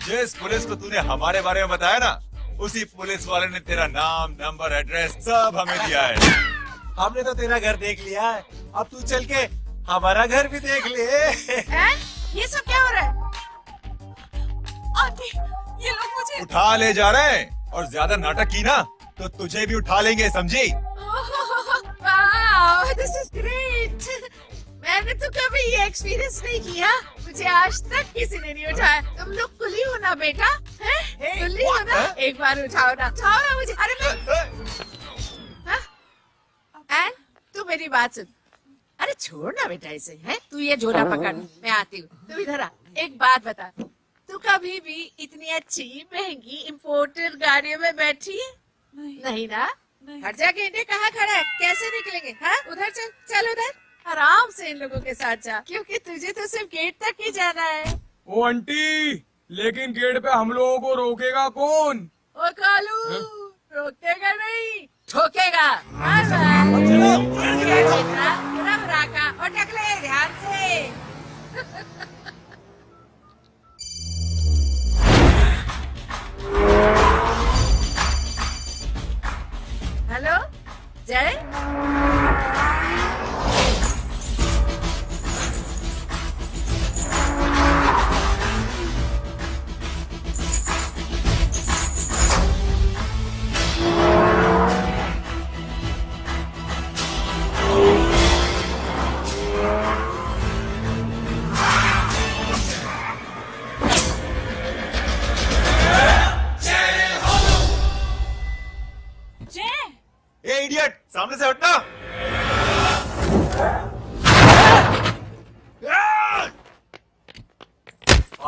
जिस पुलिस को तूने हमारे बारे में बताया ना, उसी पुलिस वाले ने तेरा नाम, नंबर, एड्रेस सब हमें दिया है। हमने तो तेरा घर देख लिया है, अब तू चल के हमारा घर भी देख ले। ये सब क्या हो रहा है? आंटी, ये लोग मुझे उठा ले जा रहे हैं और ज्यादा नाटक की ना तो तुझे भी उठा लेंगे, समझी? वाह, दिस इज ग्रेट। मैंने तो कभी ये एक्सपीरियंस नहीं किया, मुझे आज तक किसी ने नहीं उठाया। तुम लोग कुली हो ना बेटा, हैं? कुली हो ना? एक बार उठाओ ना मुझे। अरे एन, तू मेरी बात सुन। अरे छोड़ ना बेटा इसे, हैं? तू ये झोला पकड़, मैं आती हूँ। तू इधर आ, एक बात बता, तू कभी भी इतनी अच्छी महंगी इम्पोर्टेड गाड़ियों में बैठी है? नहीं ना? हर जगह इंडिया कहाँ खड़ा है, कैसे निकलेंगे? हाँ, उधर चल, चल उधर, आराम से इन लोगों के साथ जा, क्योंकि तुझे तो सिर्फ गेट तक ही जाना है। ओ आंटी, लेकिन गेट पे हम लोगों को रोकेगा कौन? ओ कालू, रोकेगा नहीं, ठोकेगा। और टकले ध्यान से। हेलो जय, ए इडियट, सामने से हटना।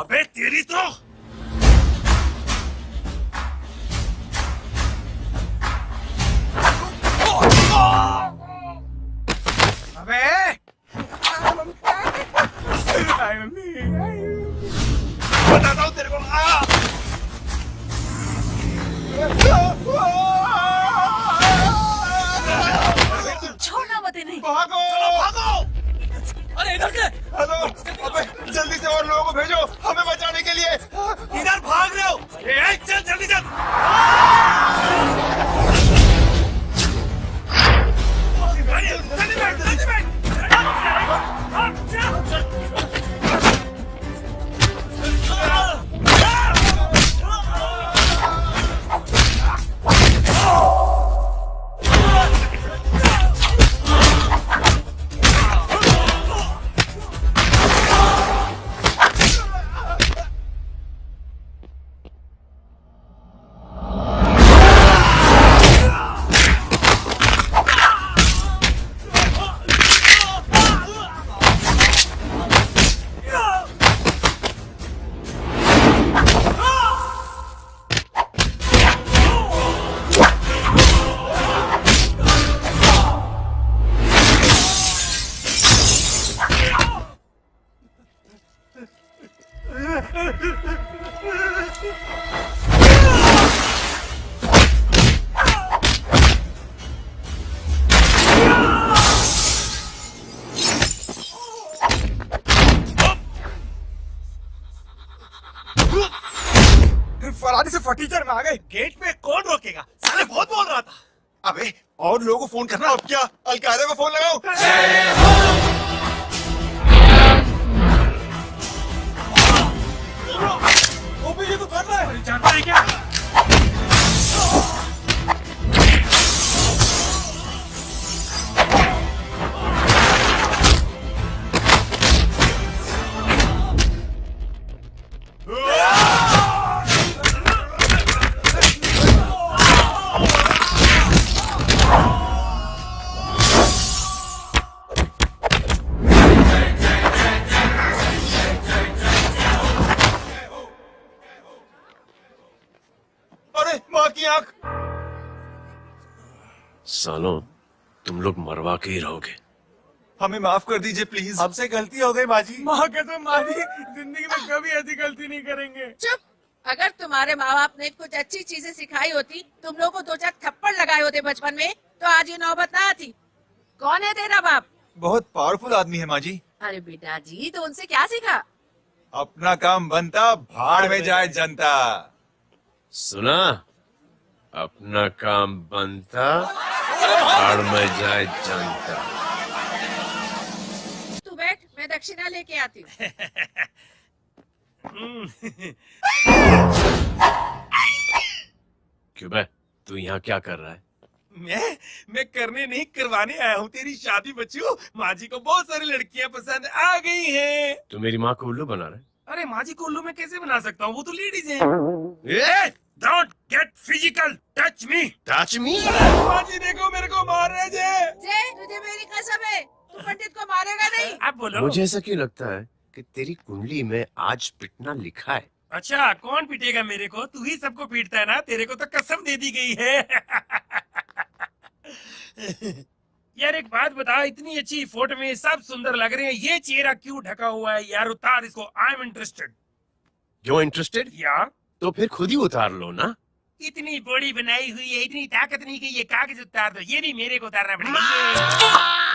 अबे तेरी तो अबे बताता हूँ तेरे को। छोड़ना मत इन्हें। भागो भागो। अरे इधर से। हेलो, अबे जल्दी से और लोगों को भेजो हमें बचाने के लिए। इधर भाग रहे हो? चल जल्दी चल। फरारी से फटीचर में आ गए। गेट पे कौन रोकेगा? साले बहुत बोल रहा था। अबे और लोगों को फोन करना। अब क्या अलकायदा को फोन लगाओ? ओपीडी को कर रहा है। जानता है क्या? सालों तुम लोग मरवा के ही रहोगे। हमें माफ कर दीजिए प्लीज। हमसे गलती हो गई माँ जी। माँ कसम माँ जी, जिंदगी में कभी ऐसी गलती नहीं करेंगे। चुप। अगर तुम्हारे माँ बाप ने कुछ अच्छी चीजें सिखाई होती, तुम लोगों को 2-4 थप्पड़ लगाए होते बचपन में, तो आज ये नौबत ना आती। कौन है तेरा बाप? बहुत पावरफुल आदमी है माँ जी। अरे बेटा जी, तो उनसे क्या सीखा? अपना काम बनता, भाड़ में जाए जनता। सुना? अपना काम बनता, भाड़ में जाए जनता। तू बैठ, मैं दक्षिणा लेके आती हूँ। क्यों बे? तू यहाँ क्या कर रहा है? मैं करने नहीं करवाने आया हूँ तेरी शादी बच्चू। माँ जी को बहुत सारी लड़कियाँ पसंद आ गई हैं। तू मेरी माँ को उल्लू बना रहा है? अरे माँ जी को उल्लू मैं कैसे बना सकता हूँ, वो तो लेडीज हैं। Don't get physical, touch me. Touch me? माँ जी देखो मेरे को मार रहे थे। जय, तुझे मेरी कसम है, तू पंडित को मारेगा नहीं। आप बोलो। मुझे ऐसा क्यों लगता है कि तेरी कुंडली में आज पिटना लिखा है? अच्छा, कौन पीटेगा मेरे को? तू ही सबको पीटता है ना, तेरे को तो कसम दे दी गई है। यार एक बात बता, इतनी अच्छी फोटो में सब सुंदर लग रहे हैं, ये चेहरा क्यों ढका हुआ है? यार उतार इसको, आई एम इंटरेस्टेड। क्यों इंटरेस्टेड? या तो फिर खुद ही उतार लो ना। इतनी बॉडी बनाई हुई है, इतनी ताकत नहीं कि ये कागज उतार दो, ये भी मेरे को उतारना पड़ेगा।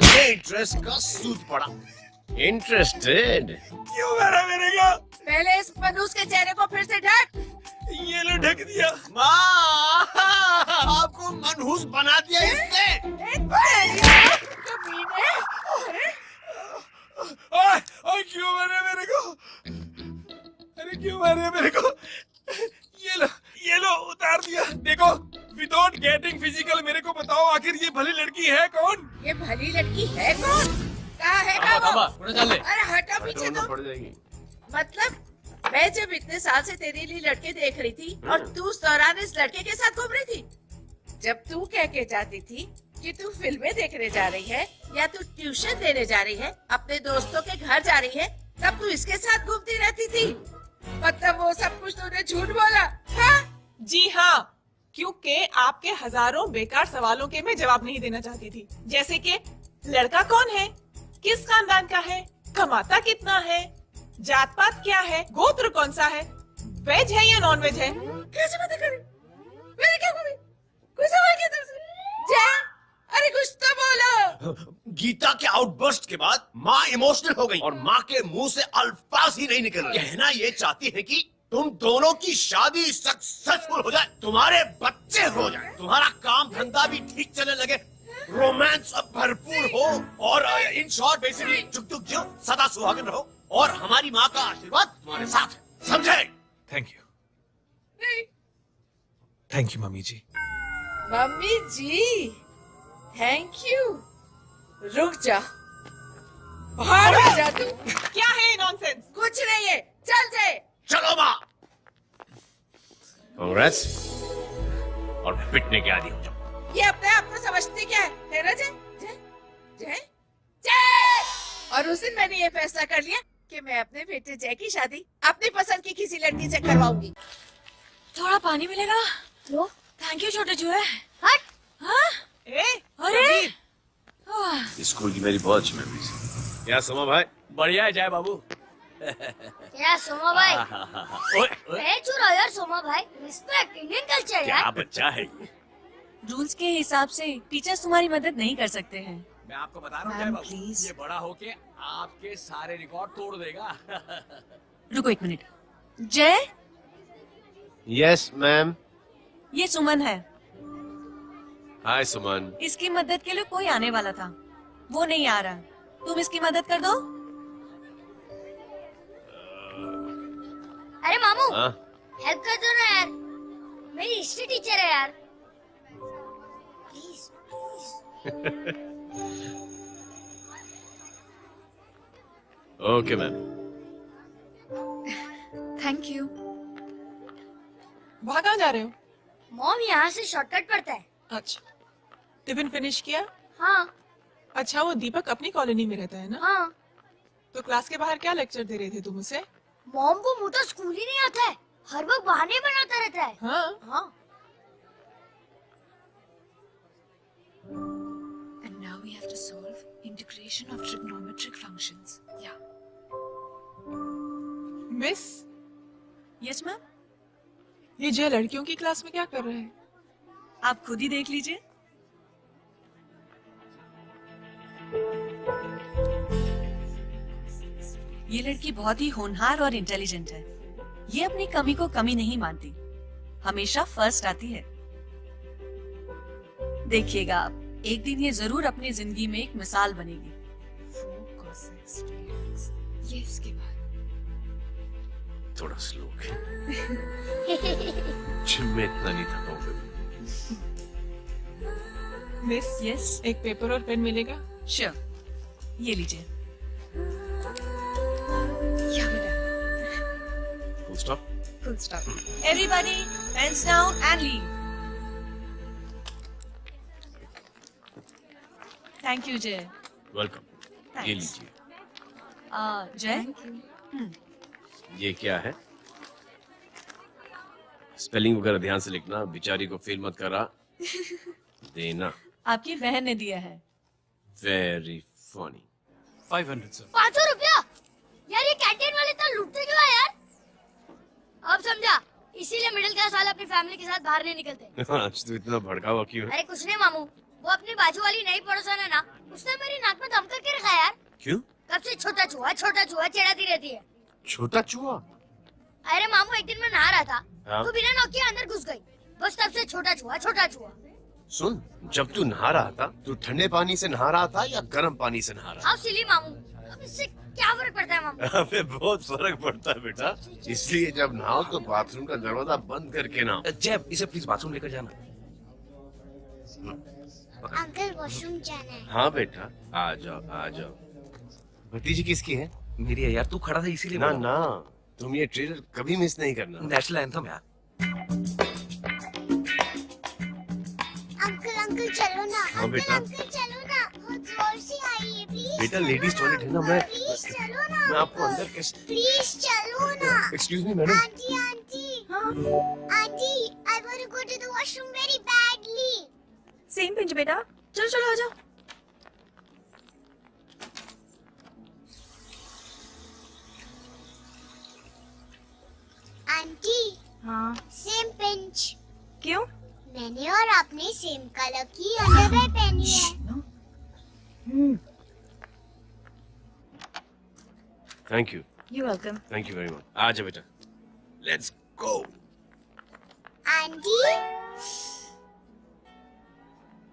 ये इंटरेस्ट का सूद पड़ा। इंटरेस्टेड? क्यों मारा मेरे को? पहले इस मनूस के चेहरे को फिर से ढक। ये लो ढक दिया। माँ, आपको मनहूस बना दिया इसने। ओए क्यों मारे मेरे को? अरे क्यों मारे मेरे को? ये लो उतार दिया। देखो, विदाउट गेटिंग फिजिकल मेरे को बताओ, आखिर ये भली लड़की है कौन? ये भली लड़की है कौन? कहाँ है का वो? अरे हटो पीछे तो। पड़ जाएगी। मतलब मैं जब इतने साल से तेरे लिए लड़के देख रही थी और तू उस दौरान इस लड़के के साथ घूम रही थी। जब तू कह के जाती थी कि तू फिल्में देखने जा रही है या तू ट्यूशन देने जा रही है, अपने दोस्तों के घर जा रही है, तब तू इसके साथ घूमती रहती थी। मतलब वो सब कुछ तूने झूठ बोला? हाँ? जी हाँ, क्योंकि आपके हजारों बेकार सवालों के मैं जवाब नहीं देना चाहती थी। जैसे कि लड़का कौन है, किस खानदान का है, कमाता कितना है, जात पात क्या है, गोत्र कौन सा है, वेज है या नॉन वेज है। कैसे बातें कर रही? मैंने क्या कहा? कोई सवाल किया तुमसे? जय, अरे कुछ तो बोलो। गीता के आउटबर्स्ट के बाद माँ इमोशनल हो गई और माँ के मुंह से अल्फाज ही नहीं निकल रहे। कहना ये चाहती है कि तुम दोनों की शादी सक्सेसफुल हो जाए, तुम्हारे बच्चे हो जाए, तुम्हारा काम धंधा भी ठीक चलने लगे, रोमांस अब भरपूर हो और इन शॉर्ट बेसिकली जुग जुग जियो, सदा सुहागन रहो और हमारी माँ का आशीर्वाद तुम्हारे साथ है। समझे? थैंक यू, नहीं, थैंक यू मम्मी जी। मम्मी जी, थैंक यू। रुक जा, बाहर आ जा तू। क्या है नॉनसेंस? कुछ नहीं है, चल जाए। चलो माँ। कांग्रेस और पिटने के आदि हो जाओ। ये अपने आप को समझती क्या है ना जय? जय जय जय। और उस दिन मैंने ये फैसला कर लिया कि मैं अपने बेटे जय की शादी अपनी पसंद की किसी लड़की से करवाऊंगी। थोड़ा पानी मिलेगा? लो, थैंक यू छोटे चूहे। हट। हाँ? ए, अरे स्कूल की मेरी बहुत अच्छी मेमोरीज है। क्या सोमा भाई? बढ़िया है जय बाबू। क्या सोमा भाई? मैं चुरा यार सोमा भाई, रिस्पेक्ट इंडियन कल्चर यार। बच्चा है ये। रूल्स के हिसाब से टीचर्स तुम्हारी मदद नहीं कर सकते हैं। मैं आपको बता रहा हूँ जय मैम, बाबू, प्लीज। ये बड़ा होके आपके सारे रिकॉर्ड तोड़ देगा। रुको एक मिनट। जय, यस मैम। ये सुमन है। हाय सुमन। इसकी मदद के लिए कोई आने वाला था, वो नहीं आ रहा। तुम इसकी मदद कर दो। अरे मामू, हाँ? हेल्प कर दो ना यार, मेरी हिस्ट्री टीचर है यार, please please. Okay ma'am. Thank you. वहाँ कहाँ जा रहे हो? मॉम यहाँ से शॉर्टकट पड़ता है। अच्छा, टिफिन फिनिश किया? हाँ अच्छा, वो दीपक अपनी कॉलोनी में रहता है ना? हाँ। तो क्लास के बाहर क्या लेक्चर दे रहे थे तुम उसे? मॉम को मुँह तो स्कूल ही नहीं आता है, हर वक्त बहाने बनाता रहता है। हाँ, हाँ। And now we have to solve integration of trigonometric functions. Yeah. Miss, Yes, ma'am. ये जय लड़कियों की क्लास में क्या कर रहा है? आप खुद ही देख लीजिए। ये लड़की बहुत ही होनहार और इंटेलिजेंट है। ये अपनी कमी को कमी नहीं मानती, हमेशा फर्स्ट आती है। देखिएगा आप, एक दिन ये जरूर अपनी जिंदगी में एक मिसाल बनेगी। ये उसके बाद थोड़ा स्लो जिम में इतना नहीं थका हूं। मिस, यस, एक पेपर और पेन मिलेगा? श्योर, ये लीजिए। या बेटा full stop. Full stop. Everybody pens down and leave. Thank you Jay. Welcome. ये Thanks. लीजिए। जय, ये क्या है? स्पेलिंग वगैरह ध्यान से लिखना, बेचारी को फेल मत करा देना। आपकी बहन ने दिया है। Very funny. 500 सर। 500 रुपया? यार ये कैंटीन वाले तो लूटते क्यों है यार? अब समझा, इसीलिए मिडिल क्लास वाले अपनी फैमिली के साथ बाहर नहीं निकलते। आज तो इतना भड़का हुआ क्यों है? अरे कुछ नहीं मामू, वो अपनी बाजू वाली नई पड़ोसन है ना, उसने मेरी नाक में दम करके रखा है यार। क्यों? कब से छोटा चूहा चिढ़ाती रहती है। छोटा चूहा? अरे मामू, एक दिन मैं नहा रहा था, हाँ? तो बिना नौके अंदर घुस गई। बस तब से छोटा चूहा। सुन, जब तू नहा रहा था, तू ठंडे पानी से नहा रहा था या गर्म पानी से नहा रहा हाउ सिली मामू, अब इससे क्या फर्क पड़ता है मामू? था? अबे बहुत फर्क पड़ता है बेटा। इसलिए जब नहाओ तो बाथरूम का दरवाजा बंद करके नहाओ। जय, इसे प्लीज बाथरूम लेकर जाना। अंकल वॉशरूम जाना है। हाँ बेटा, आ जाओ आ जाओ। भतीजी किसकी है? मेरी है यार, तू खड़ा था इसीलिए ना बोला। ना, तुम ये ट्रेलर कभी मिस नहीं करना। नेशनल एंथम यार। अंकल चलो ना। हाँ बेटा। अंकल चलो ना, बहुत जोर से आई है प्लीज। बेटा लेडीज टॉयलेट है ना, मैं चलो ना। मैं आपको अंदर कैसे? प्लीज चलो ना। Excuse me madam. Aunty I want to go to the washroom very badly. Same pinch बेटा, चलो चलो आ जाओ। आंटी, हाँ, सेम पिंच। क्यों? मैंने और आपने सेम कलर की अंडरवेयर पहनी है। Thank you welcome. Very much. आ जाओ बेटा, let's go. Aunty,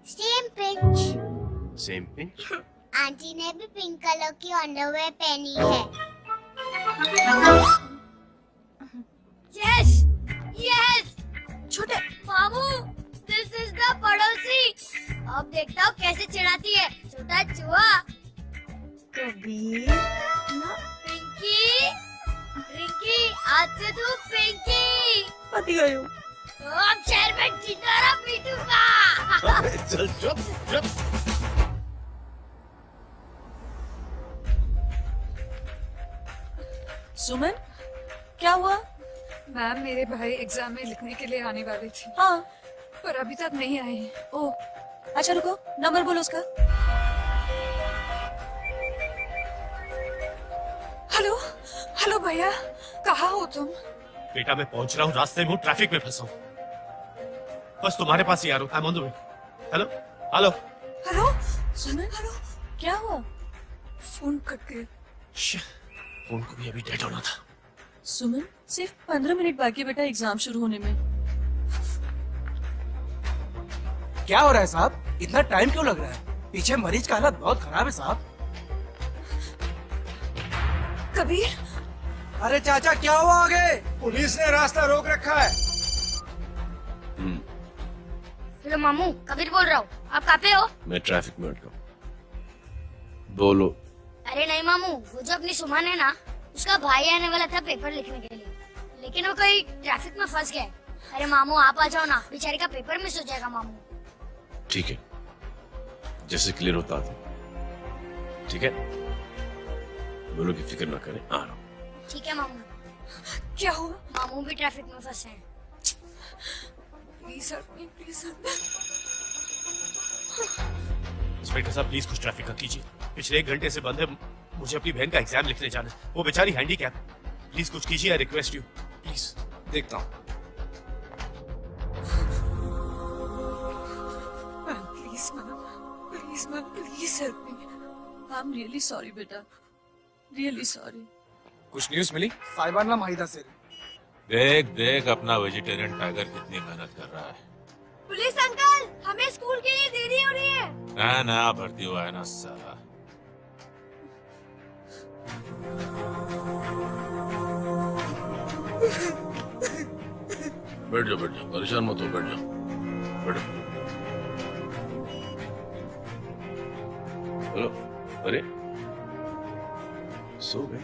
same pinch. Same pinch. Aunty ने भी पिंक कलर की अंडरवेयर पहनी है। Yes yes. छोटे मामू, दिस इज द पड़ोसी। अब देखता हूँ कैसे चिढ़ाती है छोटा चूहा। कबीर पिंकी, रिंकी, आज से तू पिंकी। पति गई हूँ। तो अब शहर में ढिंढोरा पीटूंगा। चल चुप चुप। सुमन, क्या हुआ? मैम, मेरे भाई एग्जाम में लिखने के लिए आने वाले थे, हाँ, पर अभी तक नहीं आए। ओ, अच्छा रुको, नंबर बोलो उसका। हेलो हेलो भैया, कहाँ हो तुम? बेटा मैं पहुंच रहा हूँ, रास्ते में हूँ, ट्रैफिक में फंसा हूँ। बस तुम्हारे पास ही आ रहा हूँ। I am on the way. Hello hello hello Suman, क्या हुआ? फोन कट गया। फोन को भी अभी डेड होना था। सुमन, सिर्फ 15 मिनट बाकी है बेटा एग्जाम शुरू होने में। क्या हो रहा है साहब? इतना टाइम क्यों लग रहा है? पीछे मरीज का हालत बहुत खराब है साहब। कबीर, अरे चाचा क्या हुआ आगे? पुलिस ने रास्ता रोक रखा है। हेलो मामू, कबीर बोल रहा हूँ। आप कहाँ पे हो? मैं ट्रैफिक में अटका हूँ। बोलो। अरे नहीं मामू, वो जो अपनी सुमन है ना, उसका भाई आने वाला था पेपर लिखने के लिए, लेकिन वो कहीं ट्रैफिक में फंस गया। अरे मामू आप आ जाओ ना, बेचारी का पेपर मिस हो जाएगा मामू। ठीक है, जैसे क्लियर होता था। ठीक है, बोलो की फिक्र ना करें, आ रहा हूँ। ठीक है मामू। क्या हुआ? मामू भी ट्रैफिक में फंसे हैं। Please help me, please help me. Inspector साहब प्लीज कुछ ट्रैफिक का कीजिए। पिछले 1 घंटे से बंद है, मुझे अपनी बहन का एग्जाम लिखने जाना है। वो बेचारी हैंडीकैप है। प्लीज कुछ कीजिए, आई रिक्वेस्ट यू प्लीज। देखता हूँ। Please ma'am, please help me. I am really sorry बेटा, रियली सॉरी। कुछ न्यूज़ मिली? साहिबाना माहिदा से देख देख अपना वेजिटेरियन टाइगर कितनी मेहनत कर रहा है। पुलिस अंकल, हमें स्कूल के लिए देरी हो रही है। नया भर्ती हुआ है ना साला। बैठ जाओ परेशान मत हो, बैठ जाओ बैठो। हेलो, अरे सो गए?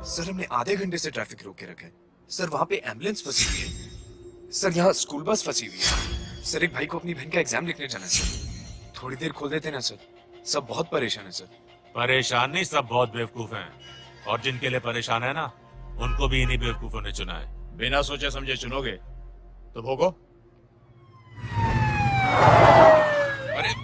सर हमने आधे घंटे से ट्रैफिक रोक के रखा है। सर वहां पे एम्बुलेंस फंसी हुई है। सर यहाँ स्कूल बस फंसी हुई है। सर एक भाई को अपनी बहन का एग्जाम लिखने जाना है सर। थोड़ी देर खोल देते ना सर। सब बहुत परेशान है सर। परेशान नहीं, सब बहुत बेवकूफ हैं। और जिनके लिए परेशान है ना, उनको भी इन्हीं बेवकूफों ने चुना है। बिना सोचे समझे चुनोगे तो भोगो। अरे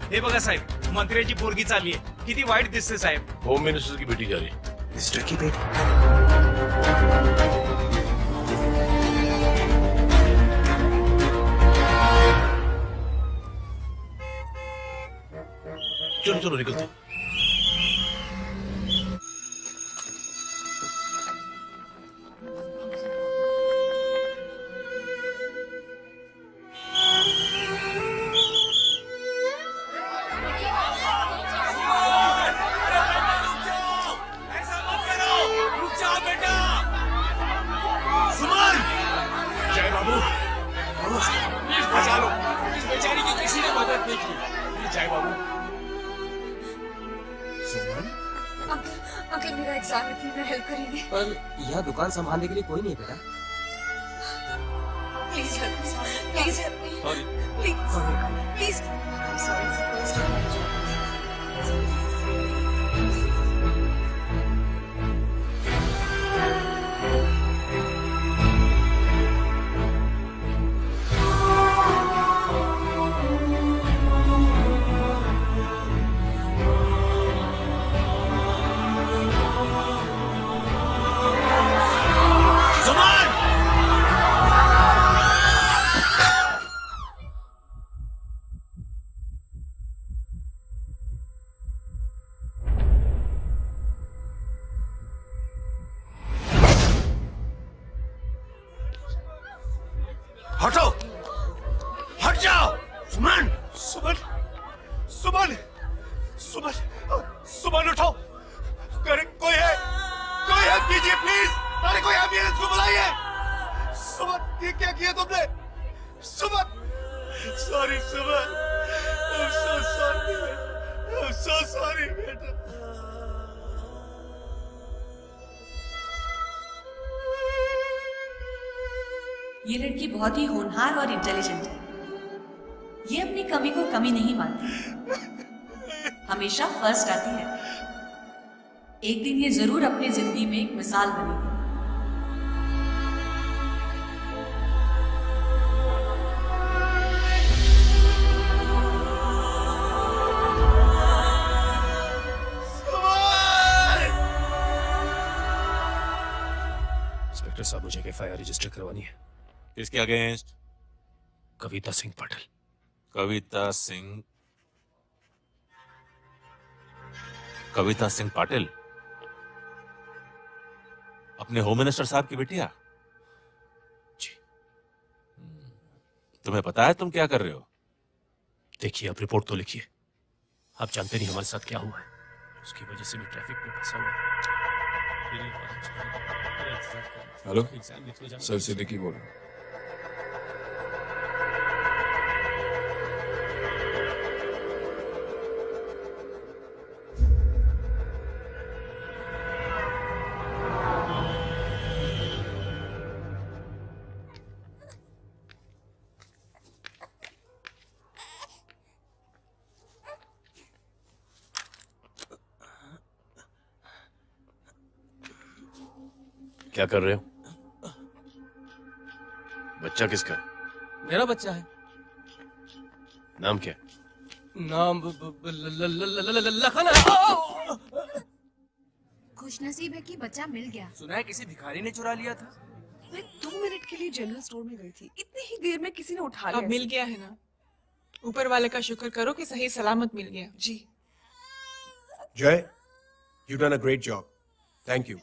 हे बघा साहेब, मंत्र्याची पोरगी चालली आहे. किती वाईट दिसते साहेब. होम मिनिस्टर की बेटी जा रही है। मिस्टर की बेटी? चलो चलो निकलते हैं। ऐसा मत करो. रुक जाओ बेटा. सुमन. जय बाबू, प्लीज बचा लो। इस बेचारी की किसी ने मदद नहीं की। प्लीज जय बाबू। सुमन, अंकल मेरा एग्जाम है, प्लीज मेरा हेल्प करेंगे। पर यहाँ दुकान संभालने के लिए कोई नहीं है बेटा। Please help me, please help me, sorry. Please please. Sorry Suman. हटो. हट जाओ. सुमन. सुमन. सुमन. सुमन. सुमन उठो. अरे कोई है कीजिए प्लीज. अरे कोई एम्बुलेंस को बुलाइए. सुमन, ये क्या किया तुमने? Suman. Sorry Suman. I'm so sorry. I'm so sorry बेटा. ये लड़की बहुत ही होनहार और इंटेलिजेंट है। ये अपनी कमी को कमी नहीं मानती, हमेशा फर्स्ट आती है। एक दिन ये जरूर अपनी जिंदगी में एक मिसाल बनेगी। इंस्पेक्टर साहब, मुझे एफआईआर रजिस्टर करवानी है। किसके अगेंस्ट? कविता सिंह पाटिल। कविता सिंह पाटिल, अपने होम मिनिस्टर साहब की बेटिया? जी। तुम्हें पता है तुम क्या कर रहे हो? देखिए, आप रिपोर्ट तो लिखिए। आप जानते नहीं हमारे साथ क्या हुआ है। उसकी वजह से मैं ट्रैफिक में फंसा हुआ। हेलो, सर सिद्दीकी बोल रहा हूँ। क्या कर रहे हो? बच्चा किसका है? मेरा बच्चा है। नाम क्या? नाम लखन है। खुशनसीब है कि बच्चा मिल गया। सुना है किसी भिखारी ने चुरा लिया था। मैं 2 मिनट के लिए जनरल स्टोर में गई थी, इतनी ही देर में किसी ने उठा लिया। अब मिल गया है ना, ऊपर वाले का शुक्र करो कि सही सलामत मिल गया। जी। जय, you done a great job, thank you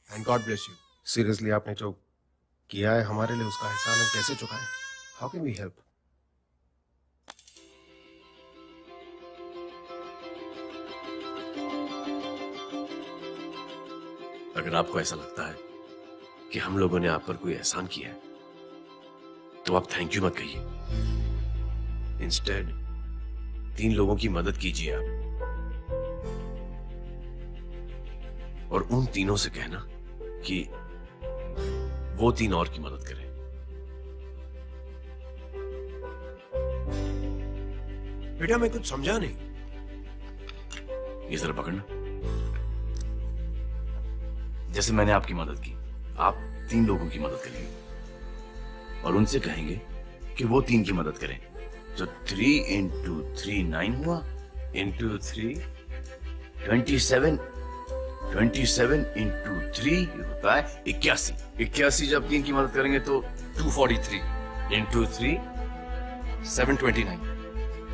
and God bless you. Seriously आपने जो किया है हमारे लिए, उसका एहसान हम कैसे चुकाएं? How can we help? अगर आपको ऐसा लगता है कि हम लोगों ने आप पर कोई एहसान किया है, तो आप थैंक यू मत कहिए। इंस्टेड 3 लोगों की मदद कीजिए आप, और उन तीनों से कहना कि वो 3 और की मदद करें। बेटा मैं कुछ समझा नहीं। ये जरा पकड़ना। जैसे मैंने आपकी मदद की, आप 3 लोगों की मदद करेंगे और उनसे कहेंगे कि वो 3 की मदद करें। तो 3 into 3 9 हुआ, into 3 27, 27 into 3 होता है 81। 81 जब 3 की मदद करेंगे तो 243 into 3 729।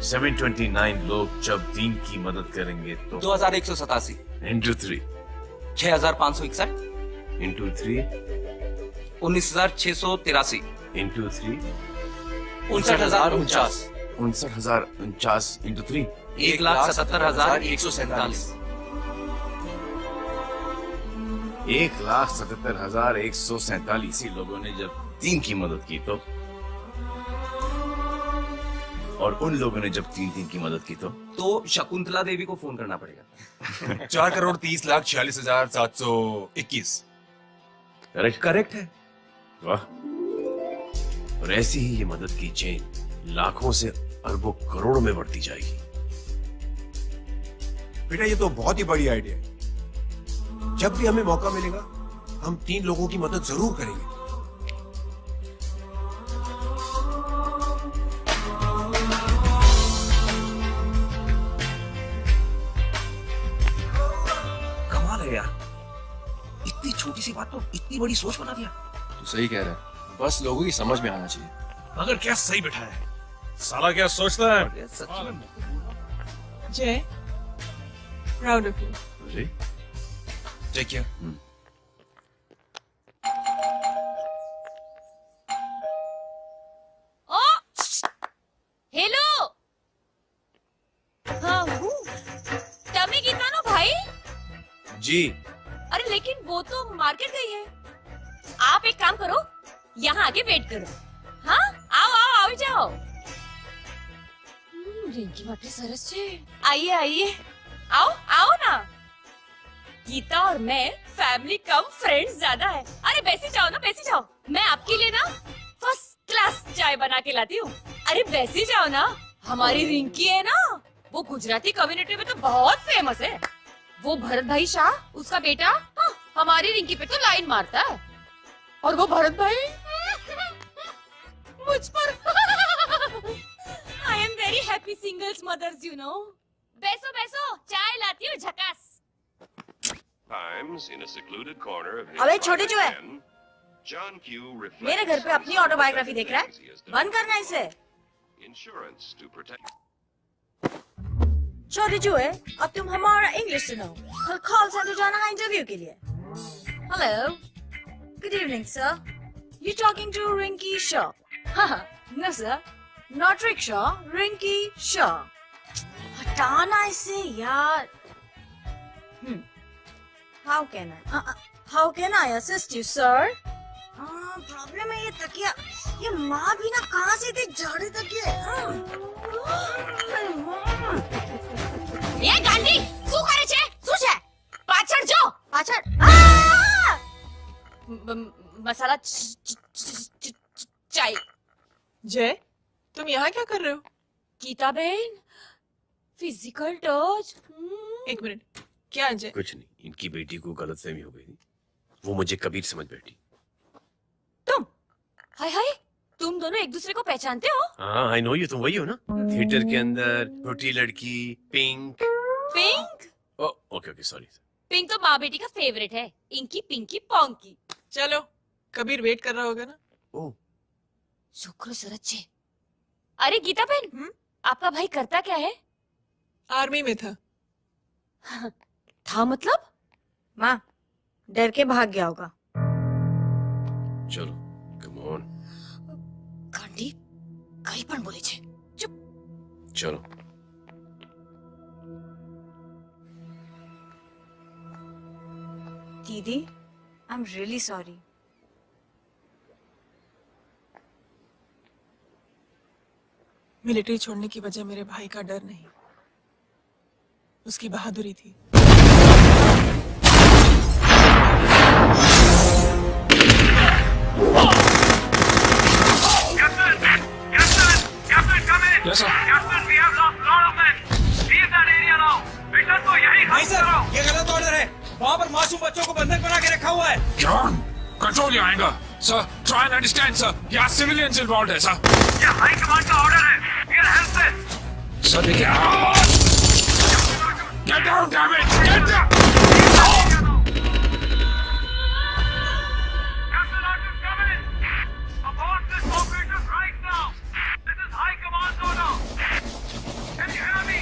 729 लोग जब 3 की मदद करेंगे तो 2187 into 3 6561 into 3 19683 into 3 59049 59049 into 3 1,77,147 1,77,147 इसी लोगों ने जब 3 की मदद की तो, और उन लोगों ने जब 3 की मदद की तो शकुंतला देवी को फोन करना पड़ेगा। 4,30,46,721। करेक्ट है। वाह। और ऐसी ही ये मदद की चेन लाखों से अरबों करोड़ों में बढ़ती जाएगी। बेटा ये तो बहुत ही बड़ी आइडिया है। जब भी हमें मौका मिलेगा हम 3 लोगों की मदद जरूर करेंगे। कमाल है यार, इतनी छोटी सी बात तो इतनी बड़ी सोच बना दिया। तू सही कह रहा है, बस लोगों की समझ में आना चाहिए। मगर क्या सही बैठा है, साला क्या सोचता है। Jay, proud of you. जी टेक केयर। ओ हेलो, हाँ टमी कितना नो भाई। जी। अरे लेकिन वो तो मार्केट गई है। आप एक काम करो, यहाँ आके वेट करो। हाँ आओ आओ आओ जाओ। रिंकी बाटे सरस छे। आइए आइए, आओ आओ ना। गीता और मैं फैमिली कम फ्रेंड्स ज्यादा है। अरे बैसी जाओ ना, बैसी जाओ। मैं आपके लिए ना फर्स्ट क्लास चाय बना के लाती हूँ। अरे बैसी जाओ ना। हमारी रिंकी है ना, वो गुजराती कम्युनिटी में तो बहुत फेमस है। वो भरत भाई शाह, उसका बेटा, हाँ, हमारी रिंकी पे तो लाइन मारता है। और वो भरत भाई मुझ पर। I am very happy singles mothers, you know. बैसो बैसो, चाय लाती हूँ झकास। अबे छोटे जो है, मेरे घर पे अपनी ऑटोबायोग्राफी देख रहा है, बंद करना इसे। छोटे जो है, अब तुम हमारा इंग्लिश सुनो। कल कॉल सेंटर जाना है इंटरव्यू के लिए। Hello, good evening sir, you talking to Rinki Shaw? No sir, not rickshaw, Rinki Shaw. हटाना इसे यार। How can I assist you, sir? Problem है ये तकिया, ये माँ भी ना कहाँ से इतने जाड़े तकिए। ये गांधी, શું કરે છે? શું છે? પાછળ જો, પાછળ। मसाला चाय। जय, तुम यहाँ क्या कर रहे हो? गीता बहन, फिजिकल टच। एक मिनट, क्या जय? कुछ नहीं, इनकी बेटी को गलतफहमी हो गई थी, वो मुझे कबीर समझ बैठी। तुम हाय हाय, तुम दोनों एक दूसरे को पहचानते हो? हाँ आई नो यू, तुम वही हो ना थिएटर के अंदर छोटी लड़की pink. Pink? Okay okay sorry. Pink तो माँ बेटी का फेवरेट है, इंकी पिंकी पोंकी। चलो कबीर वेट कर रहा होगा ना। ओ शुक्र सरच्चे। अरे गीता बहन, आपका भाई करता क्या है? आर्मी में था। था मतलब? माँ डर के भाग गया होगा। चलो कम ऑन। गांडी कहीं पण बोले छे। चलो दीदी I am really sorry. Military छोड़ने की वजह मेरे भाई का डर नहीं, उसकी बहादुरी थी। Yes, sir. नहीं सर, ये गलत ऑर्डर है। वहाँ पर मासूम बच्चों को बंधक बना के रखा हुआ है। John, control your anger. Sir, try and understand, sir. यहाँ civilians involved है, sir. ये हाई कमांड का ऑर्डर है। We are helpless. Sir, देखिए। Get down, damn it! Get down! Captain Archer's coming. Abort this operation right now. This is high command's order. Can you hear me?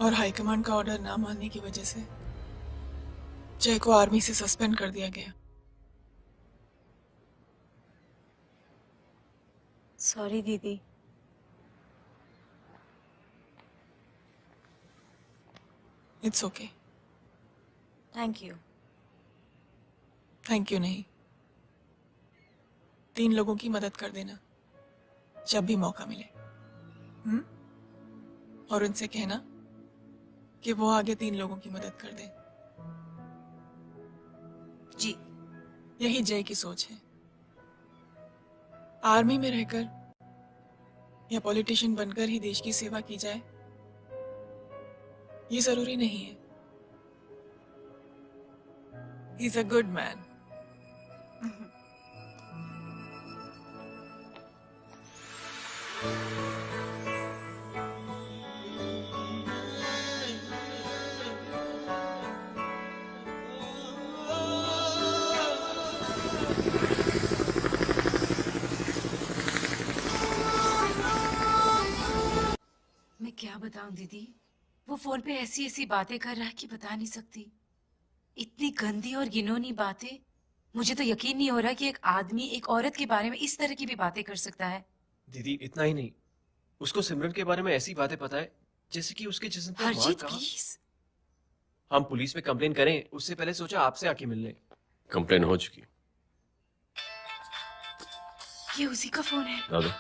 और high command का order ना मानने की वजह से जय को आर्मी से सस्पेंड कर दिया गया। सॉरी दीदी। It's okay. Thank you. Thank you नहीं, 3 लोगों की मदद कर देना जब भी मौका मिले। और उनसे कहना कि वो आगे 3 लोगों की मदद कर दे। जी। यही जय की सोच है। आर्मी में रहकर या पॉलिटिशियन बनकर ही देश की सेवा की जाए, ये जरूरी नहीं है। He is a good man. मैं क्या बताऊं दीदी, वो फोन पे ऐसी ऐसी बातें कर रहा है कि बता नहीं सकती। इतनी गंदी और घिनौनी बातें मुझे तो यकीन नहीं हो रहा कि एक आदमी एक औरत के बारे में इस तरह की भी बातें कर सकता है। दीदी इतना ही नहीं, उसको सिमरन के बारे में ऐसी बातें पता है जैसे कि उसके जिस्म पे हरजीत कहाँ। प्लीज। हम पुलिस में कंप्लेन करें उससे पहले सोचा आपसे आके मिल लें। कंप्लेन हो चुकी। ये उसी का फोन है। दादा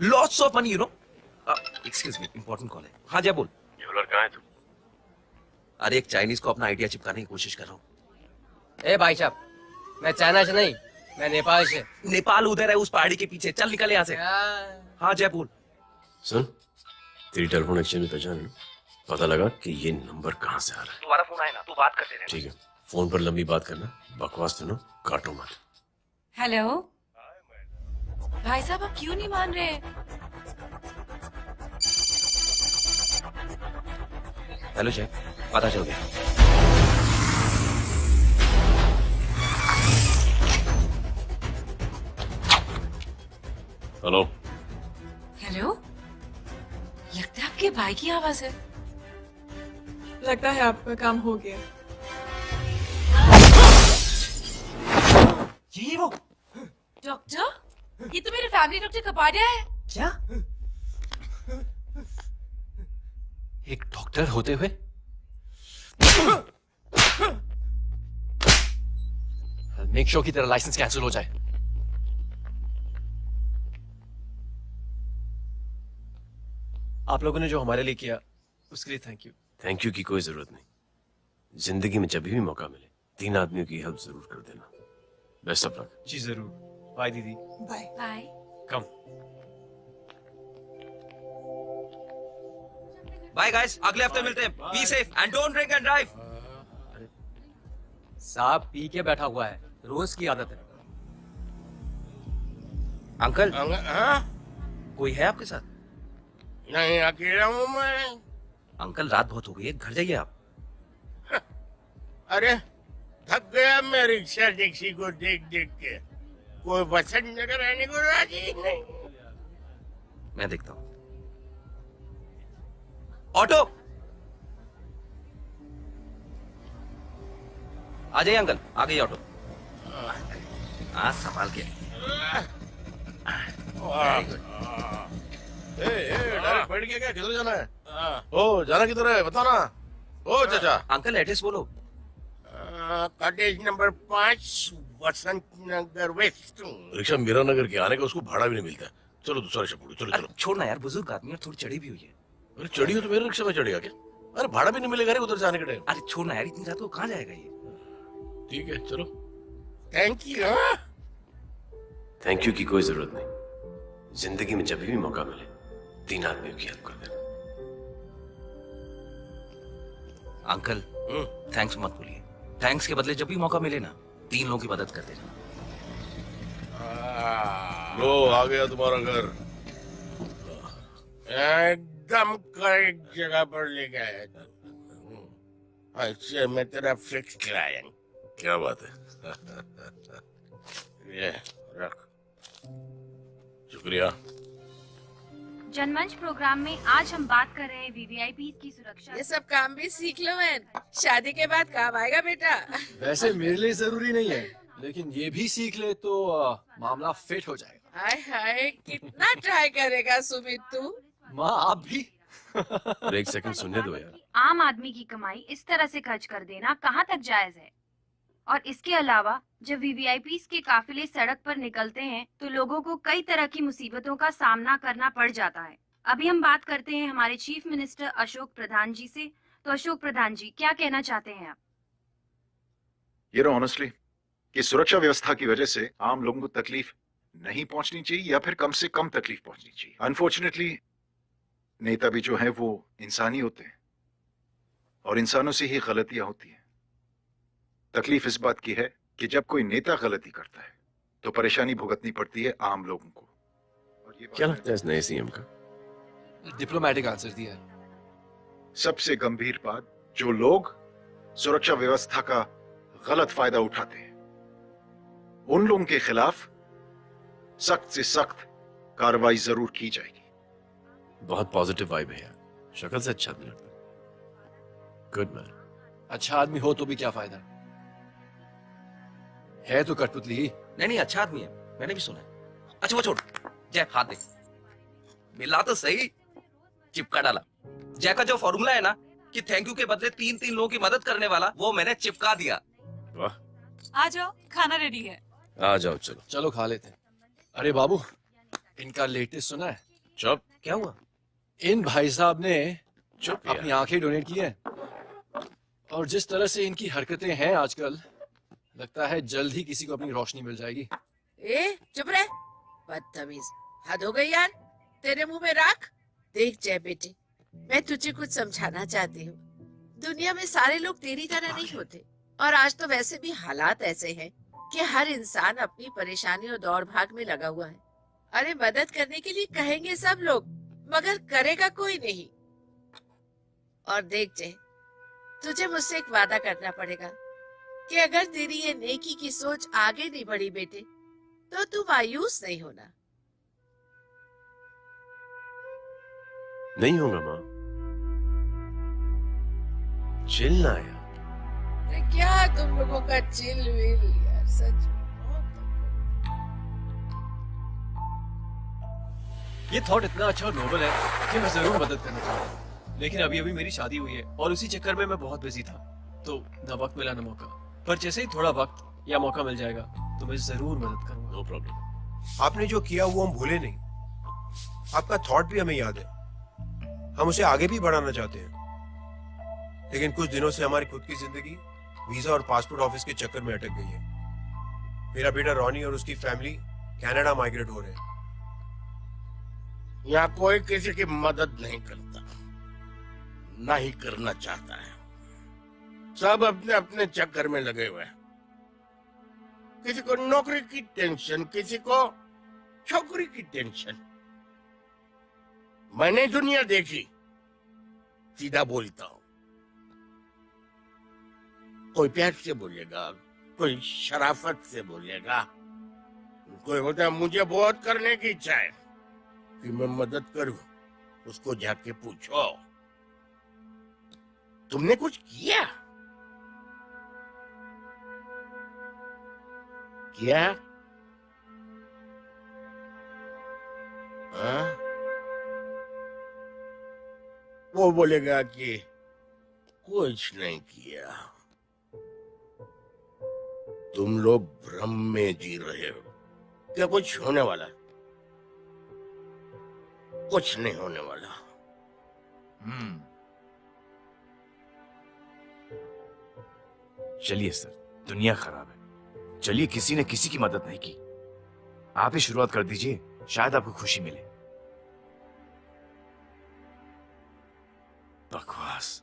lots of money, you know. Excuse me, important call है। हाँ जय बोल। ज्वेलर कहाँ है तू? अरे एक चाइनीज को अपना आइडिया चिपकाने की कोशिश कर रहा हूँ। ए भाई साहब, मैं चाइना से नहीं, मैं नेपाल से। नेपाल उधर है, उस पहाड़ी के पीछे। चल निकल यहाँ से। हाँ जय बोल। सुन, तेरी टेलीफोन एक्सचेंज में पहचान है ना? पता लगा कि ये नंबर कहाँ से आ रहा है। तुम्हारा फोन आया ना, तू बात करते रहे। ठीक है, फोन पर लंबी बात करना, बकवास सुनो, काटो मत। हेलो भाई साहब, आप क्यों नहीं मान रहे? हेलो जय, पता चल गया। हेलो हेलो, लगता है आपके भाई की आवाज है। लगता है आपका काम हो गया। ये वो डॉक्टर, ये तो मेरे फैमिली डॉक्टर कपाड़िया है। क्या? एक डॉक्टर होते हुए? मेक श्योर कि तेरा लाइसेंस कैंसिल हो जाए। आप लोगों ने जो हमारे लिए किया उसके लिए थैंक यू। थैंक यू की कोई जरूरत नहीं। जिंदगी में जब भी मौका मिले 3 आदमियों की हेल्प जरूर कर देना। Best of luck. जी जरूर। बाय दीदी। Bye bye. Come. Bye guys, अगले हफ्ते मिलते हैं। Be safe and don't drink and drive. साहब पी के बैठा हुआ है, रोज की आदत है। अंकल, हाँ? कोई है आपके साथ? नहीं, अकेला हूँ मैं। अंकल रात बहुत हो गई है, घर जाइए आप। अरे थक गया मैं रिक्शा टैक्सी को देख देख के। कोई पसंद नगर आने को राजी नहीं। मैं देखता हूँ। ऑटो आ जाइए अंकल, आ गई ऑटो। हाँ संभाल के। डायरेक्ट बैठ के क्या किधर जाना है? ओ जाना किधर है बता ना। ओ चाचा। अंकल एड्रेस बोलो। कॉटेज नंबर 5 वसंत नगर वेस्ट। रिक्शा मीरा नगर के आने का उसको भाड़ा भी नहीं मिलता। चलो दूसरा रिक्शा पकड़ो। चलो चलो। छोड़ना यार, बुजुर्ग आदमी है, थोड़ी चढ़ी भी हुई है। अरे चढ़ी हो तो मेरे रिक्शा में चढ़ेगा क्या? अरे भाड़ा भी नहीं मिलेगा रे उधर जाने के टाइम। अरे छोड़ना यार, इतनी रात को कहाँ जाएगा ये? ठीक है चलो। Thank you. थैंक यू की कोई जरूरत नहीं। जिंदगी में जब भी मौका मिले 3 आदमियों की हेल्प कर देना। अंकल थैंक्स मत बोलिए। थैंक्स के बदले जब भी मौका मिले ना 3 लोगों की मदद कर देना। लो आ गया तुम्हारा घर। एकदम करेक्ट जगह पर ले गया। अच्छा मैं तेरा फिक्स क्लाइंट। क्या बात है। ये रख। शुक्रिया। जनमंच प्रोग्राम में आज हम बात कर रहे हैं वीवीआईपी की सुरक्षा। ये सब काम भी सीख लो मैन, शादी के बाद काम आएगा बेटा। वैसे मेरे लिए जरूरी नहीं है, लेकिन ये भी सीख ले तो मामला फिट हो जाएगा। हाय हाय, कितना ट्राई करेगा सुमित तू। माँ आप भी। अरे एक सेकंड सुनने दो यार। आम आदमी की कमाई इस तरह से खर्च कर देना कहाँ तक जायज है? और इसके अलावा जब वीवीआईपी के काफिले सड़क पर निकलते हैं तो लोगों को कई तरह की मुसीबतों का सामना करना पड़ जाता है। अभी हम बात करते हैं हमारे चीफ मिनिस्टर अशोक प्रधान जी से। तो अशोक प्रधान जी, क्या कहना चाहते हैं आप? ये नो ऑनेस्टली कि सुरक्षा व्यवस्था की वजह से आम लोगों को तकलीफ नहीं पहुंचनी चाहिए या फिर कम से कम तकलीफ पहुंचनी चाहिए। अनफॉर्चुनेटली नेता भी जो है वो इंसानी होते हैं और इंसानों से ही गलतियां होती हैं। तकलीफ इस बात की है कि जब कोई नेता गलती करता है तो परेशानी भुगतनी पड़ती है आम लोगों को। और ये क्या लगता है इस नए सीएम का? डिप्लोमेटिक आंसर दिया है। सबसे गंभीर बात, जो लोग सुरक्षा व्यवस्था का गलत फायदा उठाते हैं उन लोगों के खिलाफ सख्त से सख्त कार्रवाई जरूर की जाएगी। बहुत पॉजिटिव वाइब है यार, शक्ल से अच्छा नहीं लगता। Good man. अच्छा आदमी हो तो भी क्या फायदा, है तो कठपुतली। नहीं अच्छा आदमी है, मैंने भी सुना है। अच्छा वो छोड़, जय हाथ दे। मिला तो सही, चिपका डाला। जय का जो फॉर्मूला है ना कि थैंक यू के बदले 3 लोगों की मदद करने वाला, वो मैंने चिपका दिया। वाह, आ जाओ, खाना रेडी है। आ जाओ, चलो चलो खा लेते हैं। अरे बाबू, इनका लेटेस्ट सुना है? चुप। क्या हुआ? इन भाई साहब ने चुप अपनी आंखें डोनेट की हैं, और जिस तरह से इनकी हरकतें हैं आजकल, लगता है जल्द ही किसी को अपनी रोशनी मिल जाएगी। ए चुप रहे, बदतमीज, हद हो गई यार। तेरे मुंह में राख। देख जय बेटे, मैं तुझे कुछ समझाना चाहती हूँ। दुनिया में सारे लोग तेरी तरह नहीं होते, और आज तो वैसे भी हालात ऐसे हैं कि हर इंसान अपनी परेशानी और दौड़ भाग में लगा हुआ है। अरे मदद करने के लिए कहेंगे सब लोग, मगर करेगा कोई नहीं। और देख जय, तुझे मुझसे एक वादा करना पड़ेगा कि अगर तेरी ये नेकी की सोच आगे नहीं बढ़ी बेटे, तो तू मायूस नहीं होना। नहीं होगा माँ। चिल ना यार। अरे क्या तुम लोगों का चिल विल यार, सच में। ये थॉट इतना अच्छा और नोबल है कि मैं जरूर मदद करना चाहता हूँ, लेकिन अभी अभी मेरी शादी हुई है और उसी चक्कर में मैं बहुत बिजी था, तो न वक्त मिला न मौका। पर जैसे ही थोड़ा वक्त या मौका मिल जाएगा तो मैं जरूर मदद करूंगा। No problem. आपने जो किया वो हम भूले नहीं। आपका थॉट भी हमें याद है, हम उसे आगे भी बढ़ाना चाहते हैं। लेकिन कुछ दिनों से हमारी खुद की जिंदगी वीजा और पासपोर्ट ऑफिस के चक्कर में अटक गई है। मेरा बेटा रॉनी और उसकी फैमिली कनाडा माइग्रेट हो रहे हैं। यहाँ कोई किसी की मदद नहीं करता, ना ही करना चाहता है। सब अपने अपने चक्कर में लगे हुए हैं। किसी को नौकरी की टेंशन, किसी को छोकरी की टेंशन। मैंने दुनिया देखी, सीधा बोलता हूं। कोई प्यार से बोलेगा, कोई शराफत से बोलेगा, कोई बोलता है मुझे बहुत करने की इच्छा है कि मैं मदद करूं। उसको जाके पूछो तुमने कुछ किया? किया? हाँ? वो बोलेगा कि कुछ नहीं किया। तुम लोग भ्रम में जी रहे हो। क्या कुछ होने वाला? कुछ नहीं होने वाला। चलिए सर, दुनिया खराब है। चलिए, किसी ने किसी की मदद नहीं की। आप ही शुरुआत कर दीजिए, शायद आपको खुशी मिले। बकवास।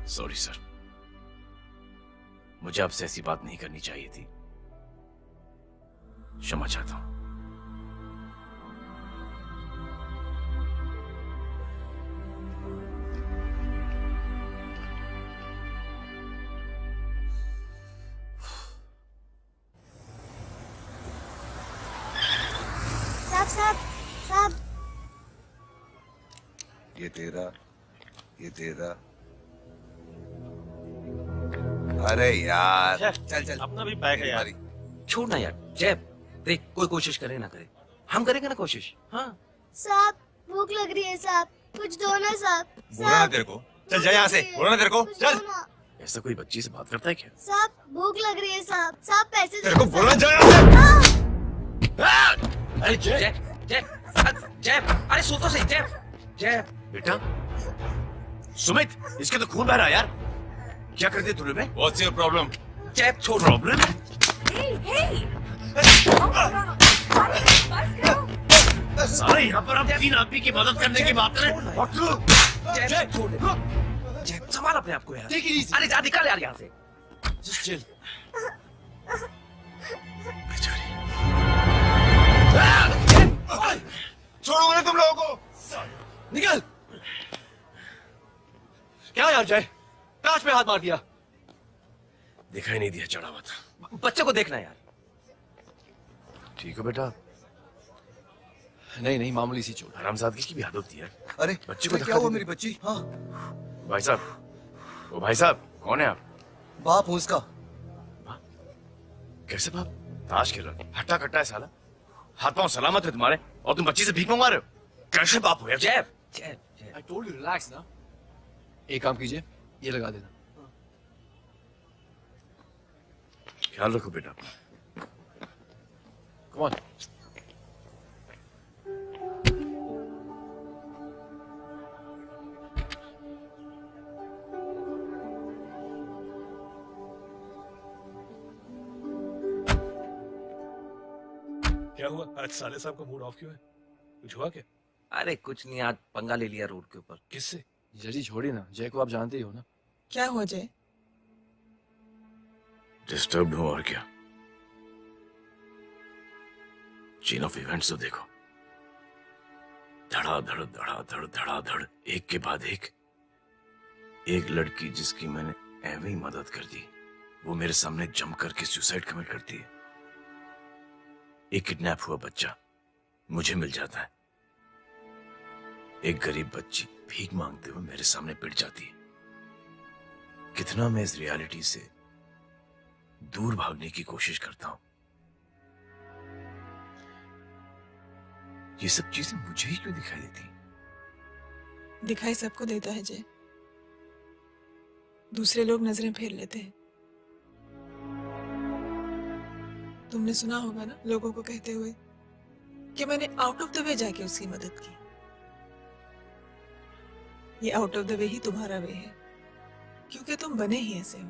सॉरी सर, मुझे आपसे ऐसी बात नहीं करनी चाहिए थी। क्षमा चाहता हूं। साहब ये तेरा। अरे यार चल अपना भी पैक है यार। छोड़ ना यार जय, देख कोई कोशिश करे ना करे, हम करेंगे ना कोशिश। हाँ साहब, भूख लग रही है साहब, कुछ दो ना साहब। बोला ना तेरे को, चल जा यहाँ से। बोला ना तेरे को, चल। ऐसा कोई बच्ची से बात करता है क्या? साहब भूख लग रही है साहब, साहब पैसे तेरे को बोला जा यहाँ से। अरे जय जय जय, अरे सुन तो सही जय। बेटा सुमित, इसके तो खून बह रहा है यार। क्या कर दिया तूने बे? What's your problem? जय छोड़। प्रॉब्लम? सारे यहाँ पर हम 3 आदमी की मदद करने की बात करें। जय छोड़, जय संभाल अपने आप को यार। अरे जा निकल यार यहाँ से। Just chill. छोड़ो ना तुम लोगों को। निकल। क्या यार जय, कांच पे हाथ मार दिया। दिखाई नहीं दिया, चढ़ा हुआ था। बच्चे को देखना यार। ठीक है बेटा, नहीं नहीं, मामूली सी चोट। हरामजादगी की भी हद होती है। अरे बच्ची को क्या धक्का हुआ दे मेरी बच्ची? हाँ भाई साहब, ओ भाई साहब, कौन है आप? बाप हूँ उसका। कैसे बाप? ताश खेल रहा, हट्टा कट्टा है साला। हाथ पांव सलामत है तुम्हारे और तुम बच्ची से भीख मंगवा रहे हो? कैसे बाप हो यार? जैब I told you relax ना। एक काम कीजिए, ये लगा देना। ख्याल रखो बेटा। Come on। क्या हुआ आज साले साहब का मूड ऑफ क्यों है? कुछ हुआ क्या? अरे कुछ नहीं, आज पंगा ले लिया रोड के ऊपर। किससे? जजी छोड़िए ना, जय को आप जानते ही हो ना। क्या हुआ जय? डिस्टर्ब हूं और क्या। चेन ऑफ इवेंट्स तो देखो, धड़ाधड़ धड़ाधड़ धड़ाधड़, एक के बाद एक लड़की जिसकी मैंने एवं ही मदद कर दी, वो मेरे सामने जम करके सुसाइड कमिट करती है। एक किडनैप हुआ बच्चा मुझे मिल जाता है। एक गरीब बच्ची भीख मांगते हुए मेरे सामने पिट जाती है। कितना मैं इस रियलिटी से दूर भागने की कोशिश करता हूं। ये सब चीजें मुझे ही क्यों दिखाई देती? दिखाई सबको देता है जय, दूसरे लोग नजरें फेर लेते हैं। तुमने सुना होगा ना लोगों को कहते हुए कि मैंने आउट ऑफ द वे जाके उसकी मदद की। ये आउट ऑफ द वे ही तुम्हारा वे है, क्योंकि तुम बने ही ऐसे हो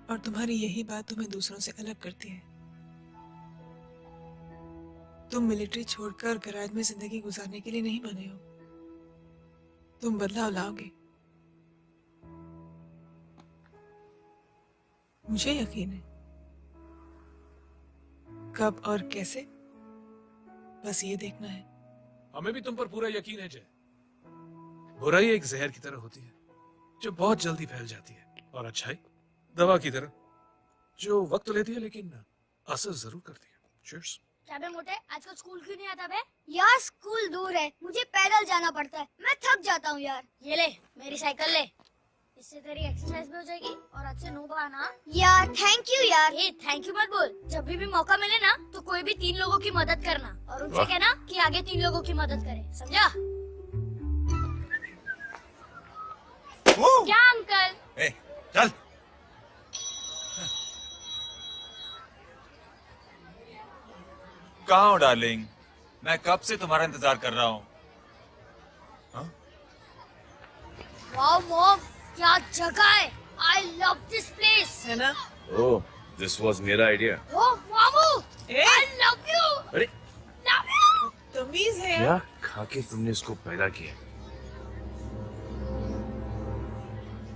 और तुम्हारी यही बात तुम्हें दूसरों से अलग करती है। तुम मिलिट्री छोड़कर गैराज में जिंदगी गुजारने के लिए नहीं बने हो। तुम बदलाव लाओगे, मुझे यकीन है। कब और कैसे, बस ये देखना है। हमें भी तुम पर पूरा यकीन है जय। बुराई एक जहर की तरह होती है जो बहुत जल्दी फैल जाती है, और अच्छाई दवा की तरह जो वक्त लेती है लेकिन असर जरूर करती है। चीयर्स। क्या बे मोटे, आजकल स्कूल क्यों नहीं आता बे? यार स्कूल दूर है, मुझे पैदल जाना पड़ता है, मैं थक जाता हूँ यार। ये ले मेरी साइकिल ले, इससे तेरी एक्सरसाइज भी हो जाएगी और आज से नो बहाना। यार थैंक यू यार। ए थैंक यू मत बोल, जब भी मौका मिले ना तो कोई भी 3 लोगों की मदद करना और उनसे कहना कि आगे 3 लोगों की मदद करे, समझा? क्या अंकल? ए, चल। कहाँ हो डार्लिंग? मैं कब से तुम्हारा इंतजार कर रहा हूँ। वाओ मॉम, क्या जगह है। I love this place. है ना? ओह, दिस वाज मेरा आइडिया। ओह मामू, I love you. अरे Love you. तमीज है। क्या खा के तुमने इसको पैदा किया?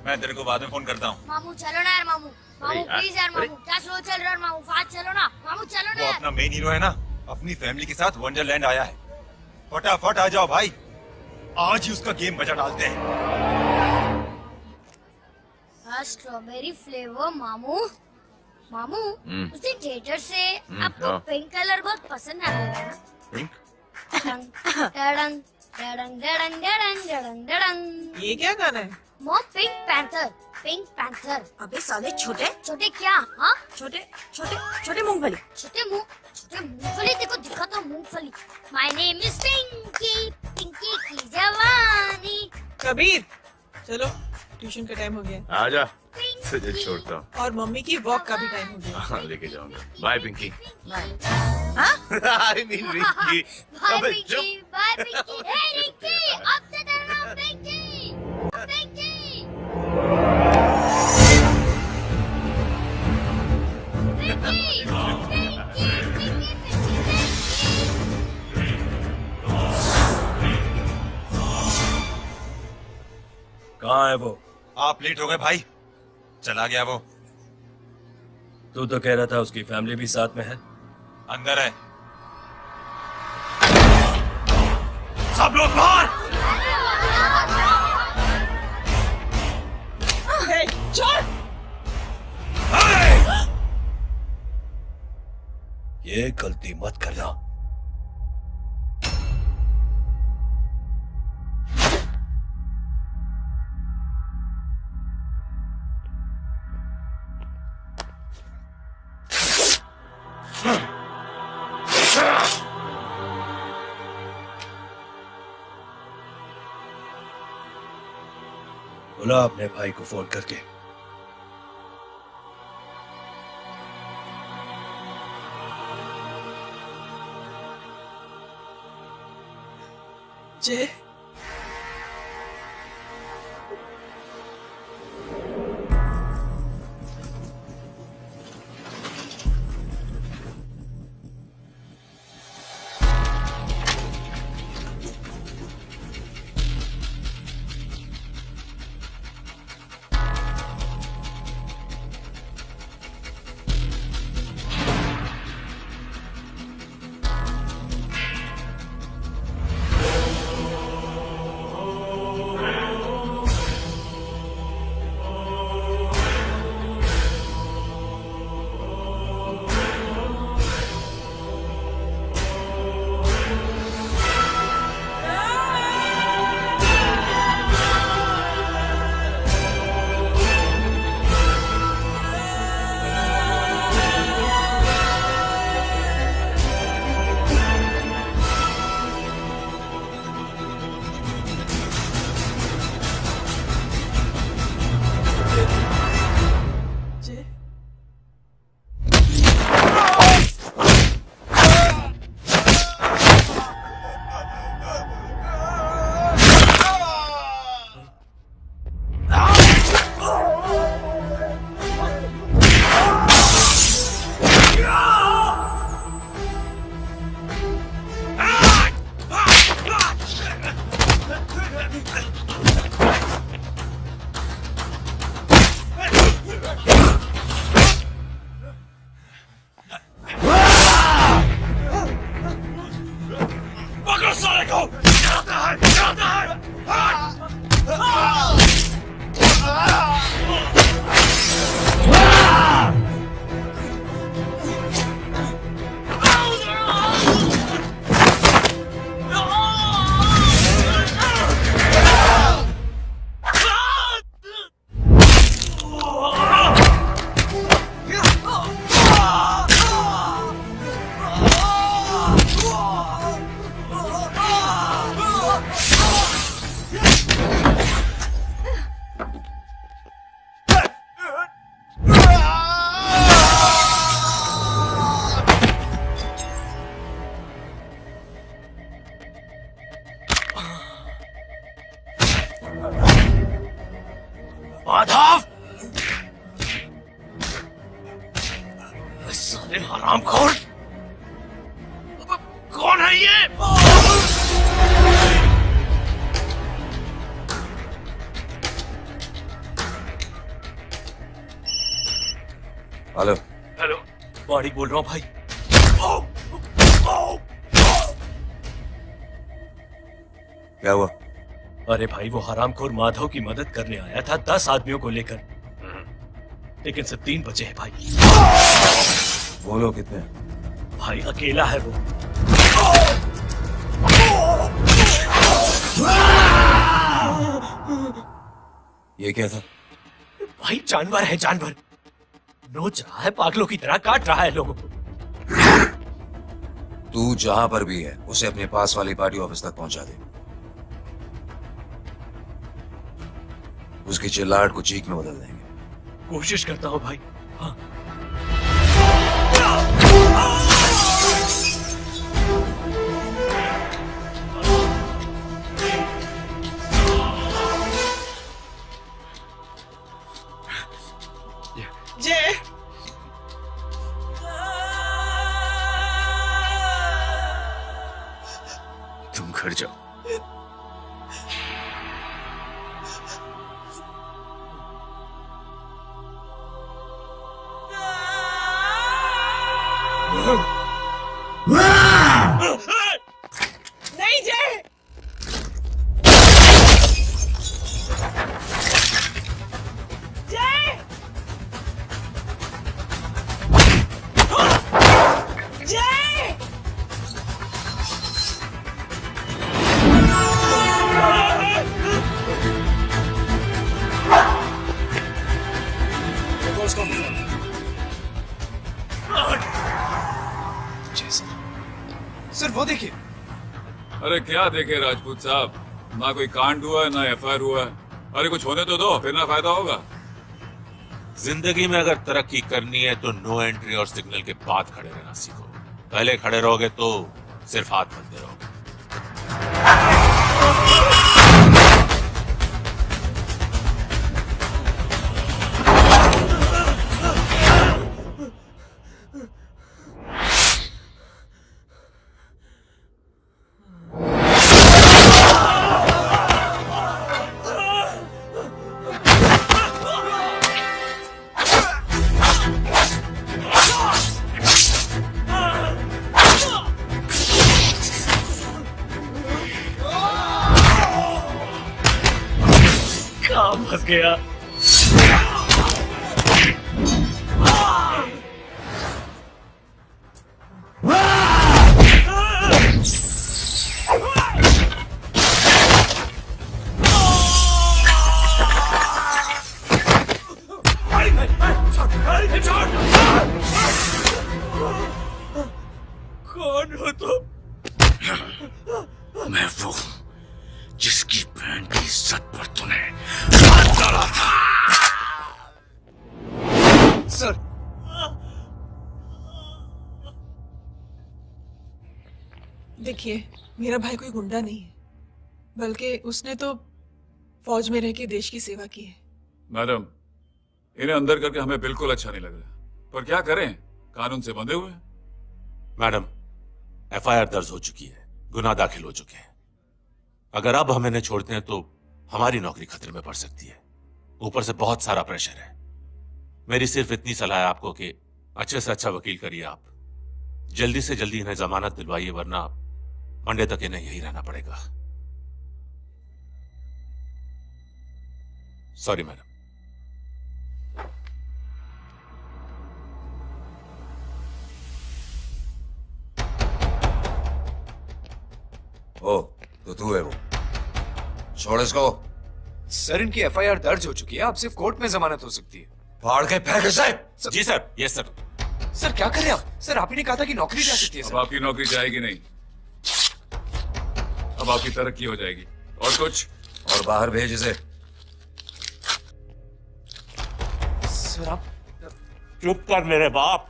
मैं तेरे को बाद में फोन करता हूँ। मामू चलो ना यार, मामू मामू प्लीज यार, मामू क्या स्लो चल रहा है मामू, फास्ट चलो ना मामू, चलो ना वो यार। अपना मेन हीरो है ना, अपनी फैमिली के साथ वंडरलैंड आया है। फटाफट आ जाओ भाई, आज ही उसका गेम बजा डालते हैं। स्ट्रॉबेरी फ्लेवर मामू। मामू हम्म। उस दिन थिएटर से आपको हाँ। पिंक कलर बहुत पसंद आने लगा ना? पिंक? डडंग डडंग डडंग डडंग डडंग डडंग। ये क्या गाना है? Mom pink panther, pink panther. अबे साले छोटे छोटे क्या? हाँ छोटे छोटे छोटे मूंगफली। छोटे मूंगफली, देखो दिखाता हूँ मूंगफली। My name is Pinky, Pinky की जवानी। कबीर चलो, ट्यूशन का टाइम हो गया। आजा, तुझे छोड़ता हूँ। और मम्मी की वॉक का भी टाइम हो गया। हाँ, लेके जाऊंगा। बाय पिंकी। हाँ? I mean Rinki. बाय अबे पिंकी, चुप। बाय पिंकी। हे रिंकी, अब से तेरा नाम पिंकी, पिंकी। कहाँ है वो? आप लेट हो गए भाई, चला गया वो। तू तो कह रहा था उसकी फैमिली भी साथ में है। अंदर है। सब लोग बाहर। छोड़। ये गलती मत करना। बुला अपने भाई को फोन करके। जय, माधव, साले हरामखोर, कौन है ये? हेलो हेलो, बॉडी बोल रहा हूँ भाई। क्या हुआ? अरे भाई वो हरामखोर माधव की मदद करने आया था 10 आदमियों को लेकर, लेकिन सिर्फ 3 बचे हैं भाई। वो लोग कितने? भाई अकेला है वो। ये क्या था? भाई जानवर है, जानवर नोच रहा है, पागलों की तरह काट रहा है लोगों को। तू जहां पर भी है उसे अपने पास वाली पार्टी ऑफिस तक पहुंचा दे। उसकी चिल्लाहट को चीख में बदल देंगे। कोशिश करता हूं भाई। हाँ। जय, तुम घर जाओ। नहीं जय, जय, जय, सर वो देखिए। अरे क्या देखे राजपूत साहब, ना कोई कांड हुआ है ना एफआईआर हुआ है। अरे कुछ होने तो दो, फिर ना फायदा होगा। जिंदगी में अगर तरक्की करनी है तो नो एंट्री और सिग्नल के बाद खड़े रहना सीखो। पहले खड़े रहोगे तो सिर्फ हाथ बनते रहोगे। फंस गया। कौन हो तुम? मैं वो हूं जिसकी बहन की इज्जत पर तूने हाथ डाला था। सर, देखिए, मेरा भाई कोई गुंडा नहीं है, बल्कि उसने तो फौज में रह के देश की सेवा की है। मैडम, इन्हें अंदर करके हमें बिल्कुल अच्छा नहीं लग रहा, पर क्या करें, कानून से बंधे हुए। मैडम, एफआईआर दर्ज हो चुकी है, गुनाह दाखिल हो चुके हैं। अगर अब हम इन्हें छोड़ते हैं तो हमारी नौकरी खतरे में पड़ सकती है। ऊपर से बहुत सारा प्रेशर है। मेरी सिर्फ इतनी सलाह है आपको कि अच्छे से अच्छा वकील करिए आप। जल्दी से जल्दी इन्हें जमानत दिलवाइए, वरना मंडे तक इन्हें यही रहना पड़ेगा। Sorry madam. ओ, तो तू है वो। छोड़ इसको। सर, इनकी एफआईआर दर्ज हो चुकी है, अब सिर्फ कोर्ट में जमानत हो सकती है। फाड़ के फेंक इसे। जी सर। Yes sir. सर क्या कर रहे हैं आप? सर, आप ही ने कहा था कि नौकरी जा सकती है। अब आपकी नौकरी जाएगी नहीं, अब आपकी तरक्की हो जाएगी। और कुछ? और बाहर भेज इसे। सर आप चुप कर मेरे बाप।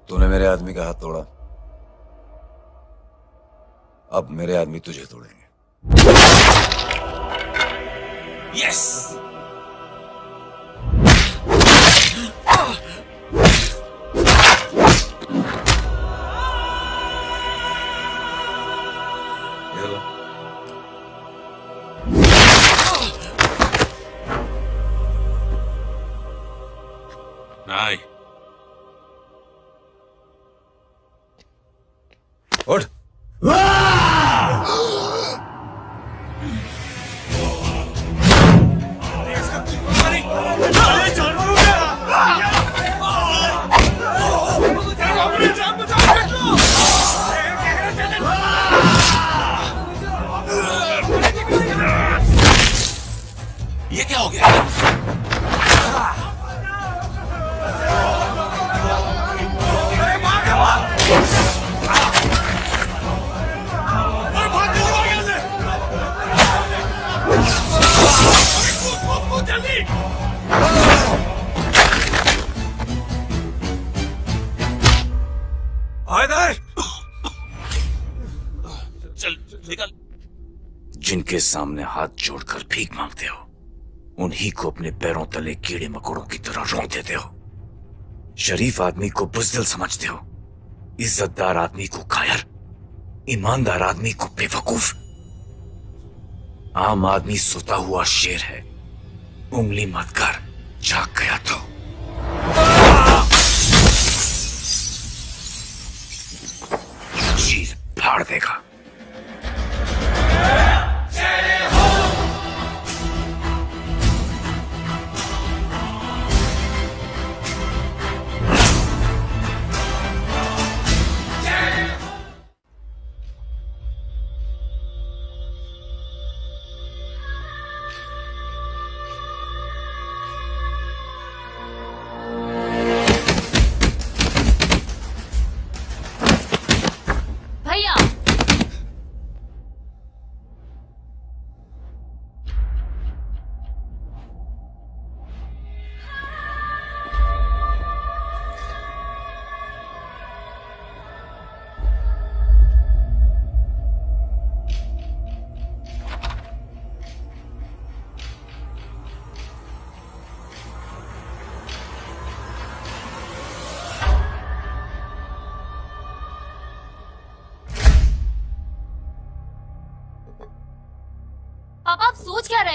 तूने मेरे आदमी का हाथ तोड़ा, अब मेरे आदमी तुझे तोड़ेंगे। यस। नहीं। उठ। ये क्या हो गया? चल निकल। जिनके सामने हाथ जोड़कर भीख मांगते हो, उन्हीं को अपने पैरों तले कीड़े मकोड़ों की तरह रोक देते हो। शरीफ आदमी को बुज़दिल समझते हो, इज्जतदार आदमी को कायर, ईमानदार आदमी को बेवकूफ। आम आदमी सोता हुआ शेर है, उंगली मत कर, जाग गया तो। चीर फाड़ देगा।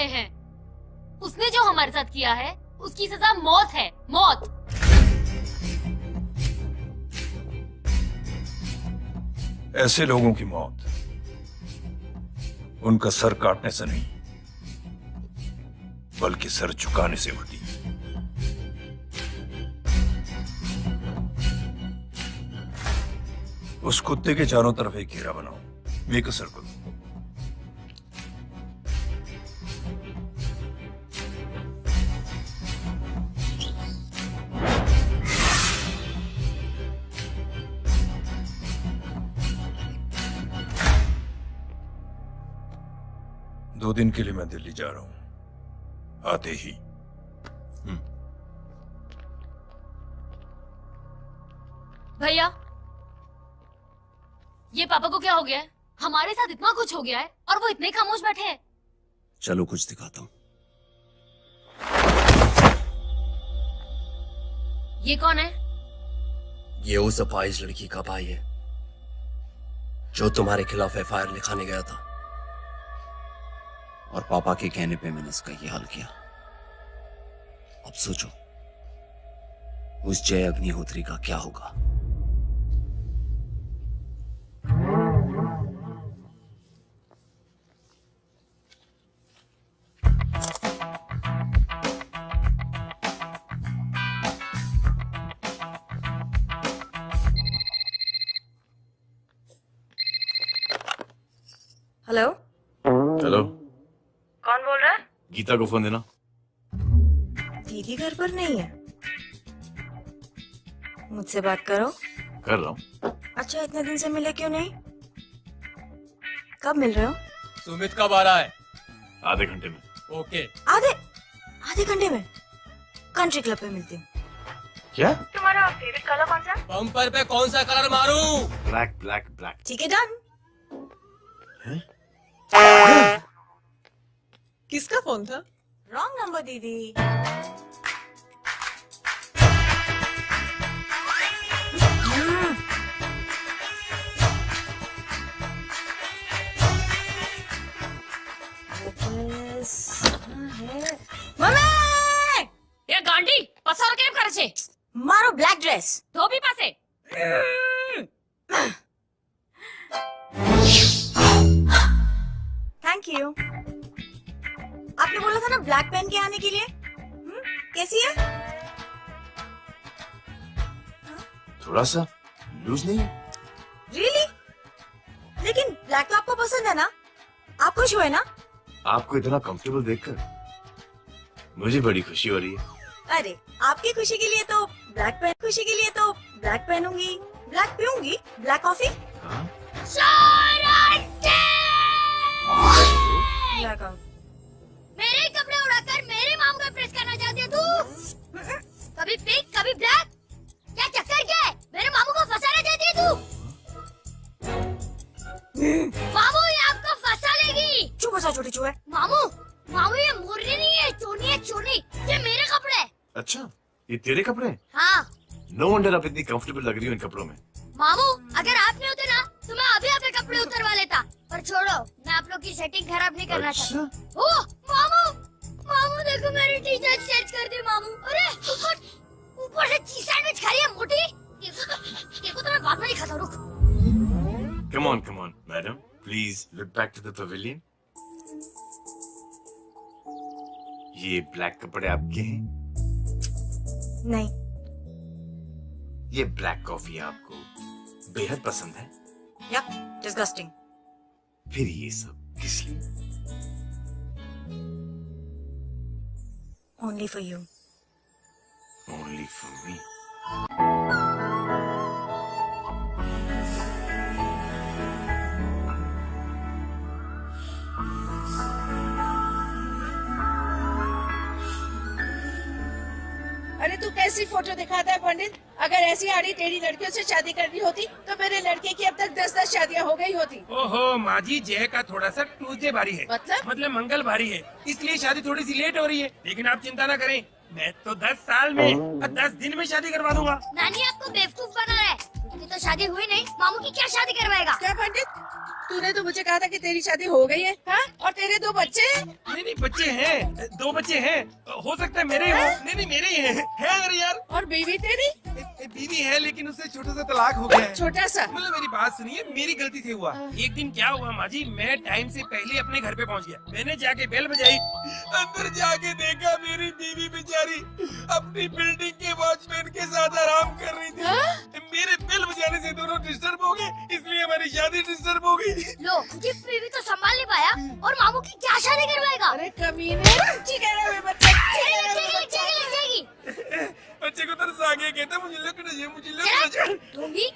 रहे हैं। उसने जो हमारे साथ किया है उसकी सजा मौत है, मौत। ऐसे लोगों की मौत उनका सर काटने से नहीं बल्कि सर झुकाने से होती है। उस कुत्ते के चारों तरफ एक घेरा बनाओ, मेक अ सर्कल। दो दिन के लिए मैं दिल्ली जा रहा हूं, आते ही। भैया, ये पापा को क्या हो गया है? हमारे साथ इतना कुछ हो गया है और वो इतने खामोश बैठे हैं। चलो कुछ दिखाता हूँ। ये कौन है? ये उस अपाहिज लड़की का भाई है जो तुम्हारे खिलाफ FIR लिखाने गया था, और पापा के कहने पे मैंने इसका ये हाल किया। अब सोचो उस जय अग्निहोत्री का क्या होगा। हेलो हेलो, कौन बोल रहा है? गीता को फोन देना। दीदी घर पर नहीं है। मुझसे बात करो। कर रहा हूँ। अच्छा, इतने दिन से मिले क्यों नहीं? कब मिल रहे हो? सुमित कब आ रहा है? आधे घंटे में। ओके। आधे घंटे में कंट्री क्लब पे मिलती हूँ। क्या? तुम्हारा फेवरेट कलर कौन सा? बम्पर पे कौन सा कलर मारूं? Black black black. ठीक है, डन। किसका फोन था? रॉन्ग नंबर दीदी। ये गांडी पसार केम करे छे? मारो ब्लैक ड्रेस। धोबी पासे। Thank you. आपने बोला था ना ब्लैक पेन के आने के लिए। कैसी है? थोड़ा सा लूज नहीं है? रियली? लेकिन ब्लैक तो आपको पसंद है ना? आप खुश हुए ना? आपको इतना कंफर्टेबल देखकर मुझे बड़ी खुशी हो रही है। अरे, आपकी खुशी के लिए तो ब्लैक पेन, खुशी के लिए तो ब्लैक पहनूंगी, ब्लैक पीऊंगी, ब्लैक कॉफी। मेरे कपड़े उड़ाकर मेरे मामू को प्रेस करना चाहती है तू? कभी पिंक कभी ब्लैक, क्या चक्कर क्या है? मेरे मामू को फंसाना चाहती है तू? मामू ये आपको फंसा लेगी। चुप हो जा छोटी चूहे। मामू मामू ये मुर्गी नहीं है, चोनी है चोनी। ये मेरे कपड़े हैं। अच्छा, ये तेरे कपड़े हैं? हाँ नो वंडर आप इतनी कंफर्टेबल लग रही हो इन कपड़ों में। मामू, अगर आप नहीं होते ना तो मैं अभी अपने कपड़े उतरवा लेता। पर छोड़ो, मैं आप लोग की सेटिंग खराब नहीं करना चाहता। ओ मामू, मामू देखो मेरी टी शर्ट चेंज कर दी मामू। अरे ऊपर से चीज सैंडविच खा रही है मोटी। देखो तो मैं बाद में नहीं खाता, रुक। Come on, madam. Please look back to the pavilion. ये ब्लैक कपड़े आपके हैं? नहीं। ये ब्लैक कॉफी आपको बेहद पसंद है? Yep, disgusting. फिर ये सब किस लिए? Only for you. Only for me. अरे तू कैसी फोटो दिखाता है पंडित? अगर ऐसी आड़ी टेढ़ी लड़कियों से शादी करनी होती तो मेरे लड़के की अब तक 10-10 शादियां हो गई होती। ओहो माँ जी, जय का थोड़ा सा ट्यूसडे भारी है। मतलब मंगल भारी है, इसलिए शादी थोड़ी सी लेट हो रही है। लेकिन आप चिंता ना करें, मैं तो 10 साल में और 10 दिन में शादी करवा दूंगा। नानी आपको बेवकूफ बना रहा है। उनकी तो शादी हुई नहीं, मामू की क्या शादी करवाएगा? क्या पंडित, तूने तो मुझे कहा था कि तेरी शादी हो गई है, हाँ? और तेरे 2 बच्चे हैं? नहीं नहीं बच्चे हैं, 2 बच्चे हैं। हो सकता है मेरे हो। नहीं नहीं मेरे ही हैं। है मेरे यार। और बीवी तेरी? बीवी है लेकिन उससे छोटा सा तलाक हो गया है। छोटा सा? मतलब मेरी बात सुनिए, मेरी गलती से हुआ। एक दिन क्या हुआ माँ जी, मैं टाइम से पहले अपने घर पे पहुँच गया। मैंने जाके बेल बजाई, अंदर जाके देखा मेरी बीवी बेचारी अपनी बिल्डिंग के वॉचमैन के साथ आराम कर रही थी। मेरे बेल बजाने से दोनों डिस्टर्ब हो गए, इसलिए हमारी शादी डिस्टर्ब हो गई। लो, उसकी बीवी तो संभाल नहीं पाया और मामू की क्या शादी करवाएगा? अरे कमीने, बच्चे को तरस आ गया, कहता मुझे लग चाहिए, मुझे लग चाहिए। दूंगी?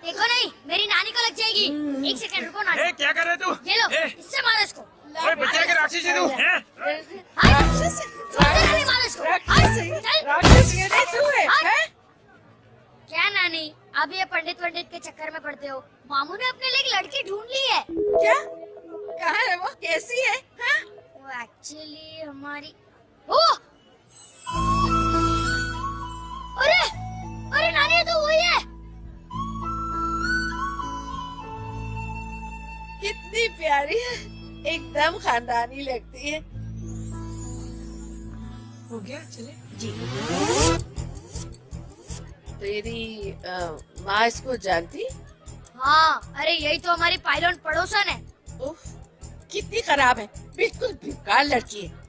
देखो नहीं, मेरी नानी को लग जाएगी। 1 सेकंड रुको नानी। क्या कर रहे तू? ये लो, इससे मारो इसको। ओए बच्चे के राक्षस है तू, हैं? मारो इसको। क्या नानी, अब ये पंडित के चक्कर में पड़ते हो? मामू ने अपने लिए एक लड़की ढूंढ ली है। क्या? कहाँ है वो? कैसी है? हाँ? वो एक्चुअली हमारी ओ! अरे नानी, ये तो वही है। कितनी प्यारी है, एकदम खानदानी लगती है। हो गया, चले? जी। तेरी माँ इसको जानती? हाँ, अरे यही तो हमारी पायलट पड़ोसन है। उफ, कितनी खराब है, बिल्कुल बेकार लड़की है।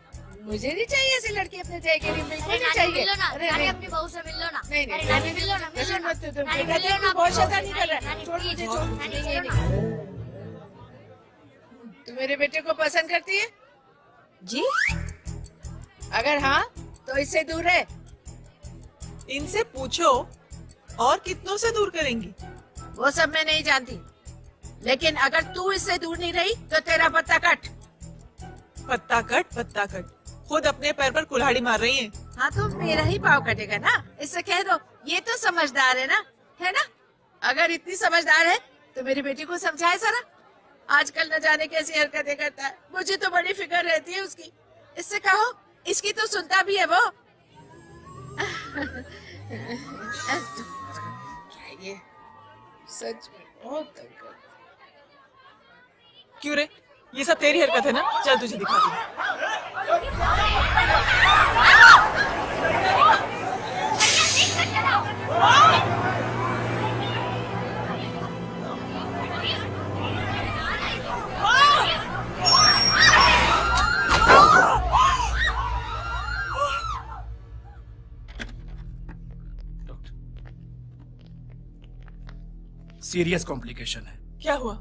मुझे नहीं चाहिए ऐसी लड़की अपने जय के लिए, बिल्कुल नहीं चाहिए। मिलो ना, अरे नानी नहीं, अपनी बहू से मिल लो ना। नहीं नहीं, नानी मिलो ना, मिलो ना। मत तुम नानी बेटा, मिलो तू ना, बहुत अपनी बहू शैतानी से। कर रहा है। नानी, छोड़ प्लीज, मुझे, छोड़। नानी, नहीं, चलो नहीं। तू मेरे बेटे को पसंद करती है? जी? अगर हाँ तो इससे दूर रहे। इनसे पूछो और कितनों से दूर करेंगी? वो सब मैं नहीं जानती, लेकिन अगर तू इससे दूर नहीं रही तो तेरा पत्ता कट। पत्ता कट, खुद अपने पैर पर कुल्हाड़ी मार रही हैं। हाँ तो मेरा ही पाव कटेगा ना, इससे कह दो। ये तो समझदार है ना? अगर इतनी समझदार है तो मेरी बेटी को समझाए जरा। आजकल न जाने कैसी हरकतें करता है, मुझे तो बड़ी फिक्र रहती है उसकी। इससे कहो, इसकी तो सुनता भी है वो। क्या ये सच में बहुत तंग करता है। क्यों रे, ये सब तेरी हरकत है ना? चल तुझे दिखाती हूँ। सीरियस कॉम्प्लिकेशन है। क्या हुआ?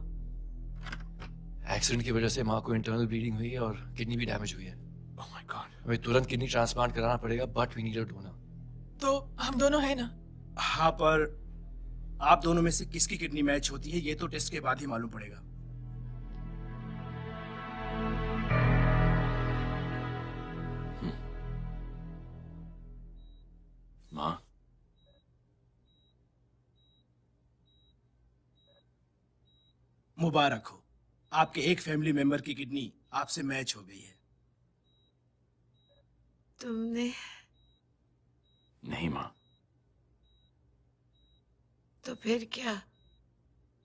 एक्सीडेंट की वजह से माँ को इंटरनल ब्लीडिंग हुई है और किडनी भी डैमेज हुई है। Oh my God. हमें तुरंत किडनी ट्रांसप्लांट कराना पड़ेगा, but we need a donor. तो हम दोनों हैं ना? हाँ, पर आप दोनों में से किसकी किडनी मैच होती है ये तो टेस्ट के बाद ही मालूम पड़ेगा। माँ, मुबारक हो, आपके एक फैमिली मेंबर की किडनी आपसे मैच हो गई है। तुमने? नहीं माँ। तो फिर क्या?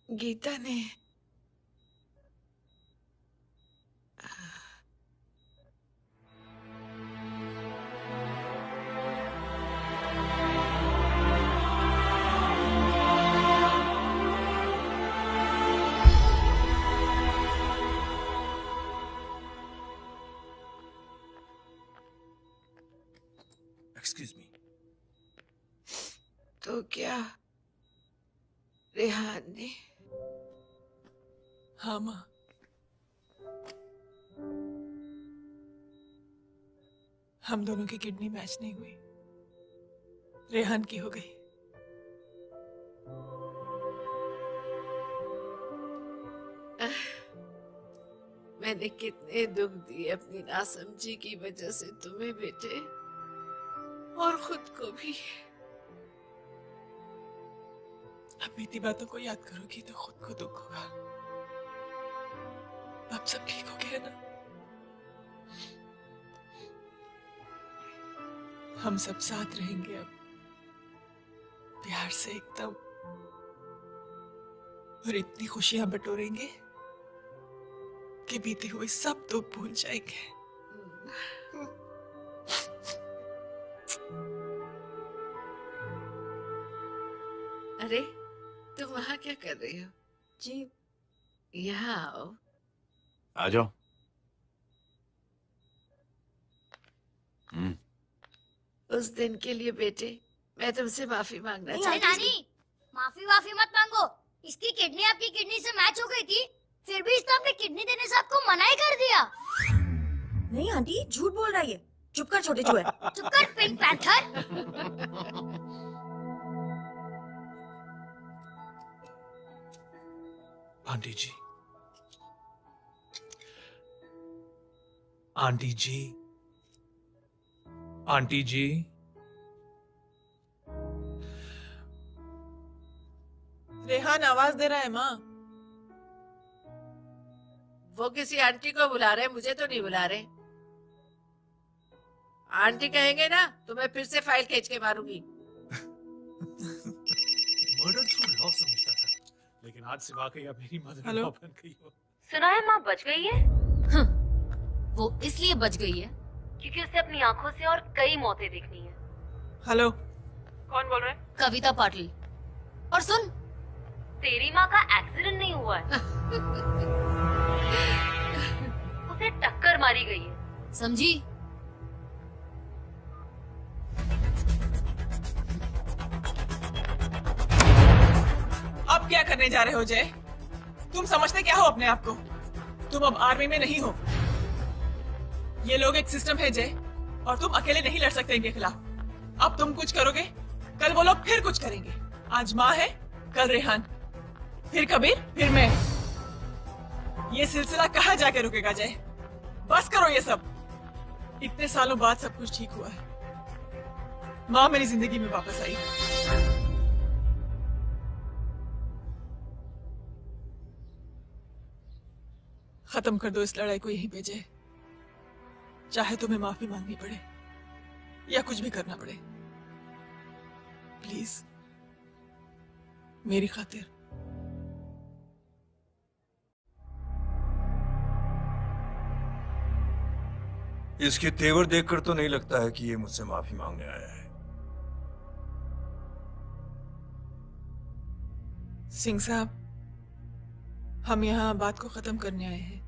गीता ने? Excuse me. तो क्या रेहान ने? हाँ माँ, हम दोनों की किडनी मैच नहीं हुई, रेहान की हो गई। मैंने कितने दुख दिए अपनी नासमझी की वजह से तुम्हें बेटे, और खुद को भी। अब बीती बातों को याद करोगी तो खुद को दुख होगा। अब सब ठीक हो गया ना? हम सब साथ रहेंगे अब, प्यार से एकदम, और इतनी खुशियां बटोरेंगे आपके बीते हुए सब दुख भूल जाएंगे। अरे तुम वहाँ क्या कर रही हो? जी यहाँ आओ। आ जाओ। उस दिन के लिए बेटे मैं तुमसे माफी मांगना अरे चाहती नानी, माफी वाफी मत मांगो। इसकी किडनी आपकी किडनी से मैच हो गई थी, फिर भी इसने अपनी किडनी देने से आपको मना ही कर दिया। नहीं आंटी, झूठ बोल रही है। चुप कर छोटे चूहे। चुप कर पिंक पैंथर। आंटी जी, आंटी जी, आंटी जी, रेहान आवाज दे रहा है माँ। वो किसी आंटी को बुला रहे, मुझे तो नहीं बुला रहे। आंटी कहेंगे ना तो मैं फिर से फाइल खींच के मारूंगी। मर्डर थ्रू लॉ समझता था, लेकिन आज से वाकई अब मेरी मदर हेलो? लॉ बन गई हो। सुना है माँ बच गई है। वो इसलिए बच गई है क्योंकि उसे अपनी आंखों से और कई मौतें देखनी है। हेलो, कौन बोल रहा है? कविता पाटिल। और सुन, तेरी माँ का एक्सीडेंट नहीं हुआ है, उसे टक्कर मारी गई है। समझी? अब क्या करने जा रहे हो जय? तुम समझते क्या हो अपने आप को? तुम अब आर्मी में नहीं हो। ये लोग एक सिस्टम है जय, और तुम अकेले नहीं लड़ सकते इनके खिलाफ। अब तुम कुछ करोगे, कल वो लोग फिर कुछ करेंगे। आज माँ है, कल रेहान, फिर कबीर, फिर मैं। ये सिलसिला कहाँ जाके रुकेगा जय? बस करो ये सब। इतने सालों बाद सब कुछ ठीक हुआ है। माँ मेरी जिंदगी में वापस आई। खत्म कर दो इस लड़ाई को यहीं पे जय। चाहे तुम्हें माफी मांगनी पड़े या कुछ भी करना पड़े, प्लीज मेरी खातिर। इसके तेवर देखकर तो नहीं लगता है कि ये मुझसे माफी मांगने आया है। सिंह साहब, हम यहाँ बात को खत्म करने आए हैं।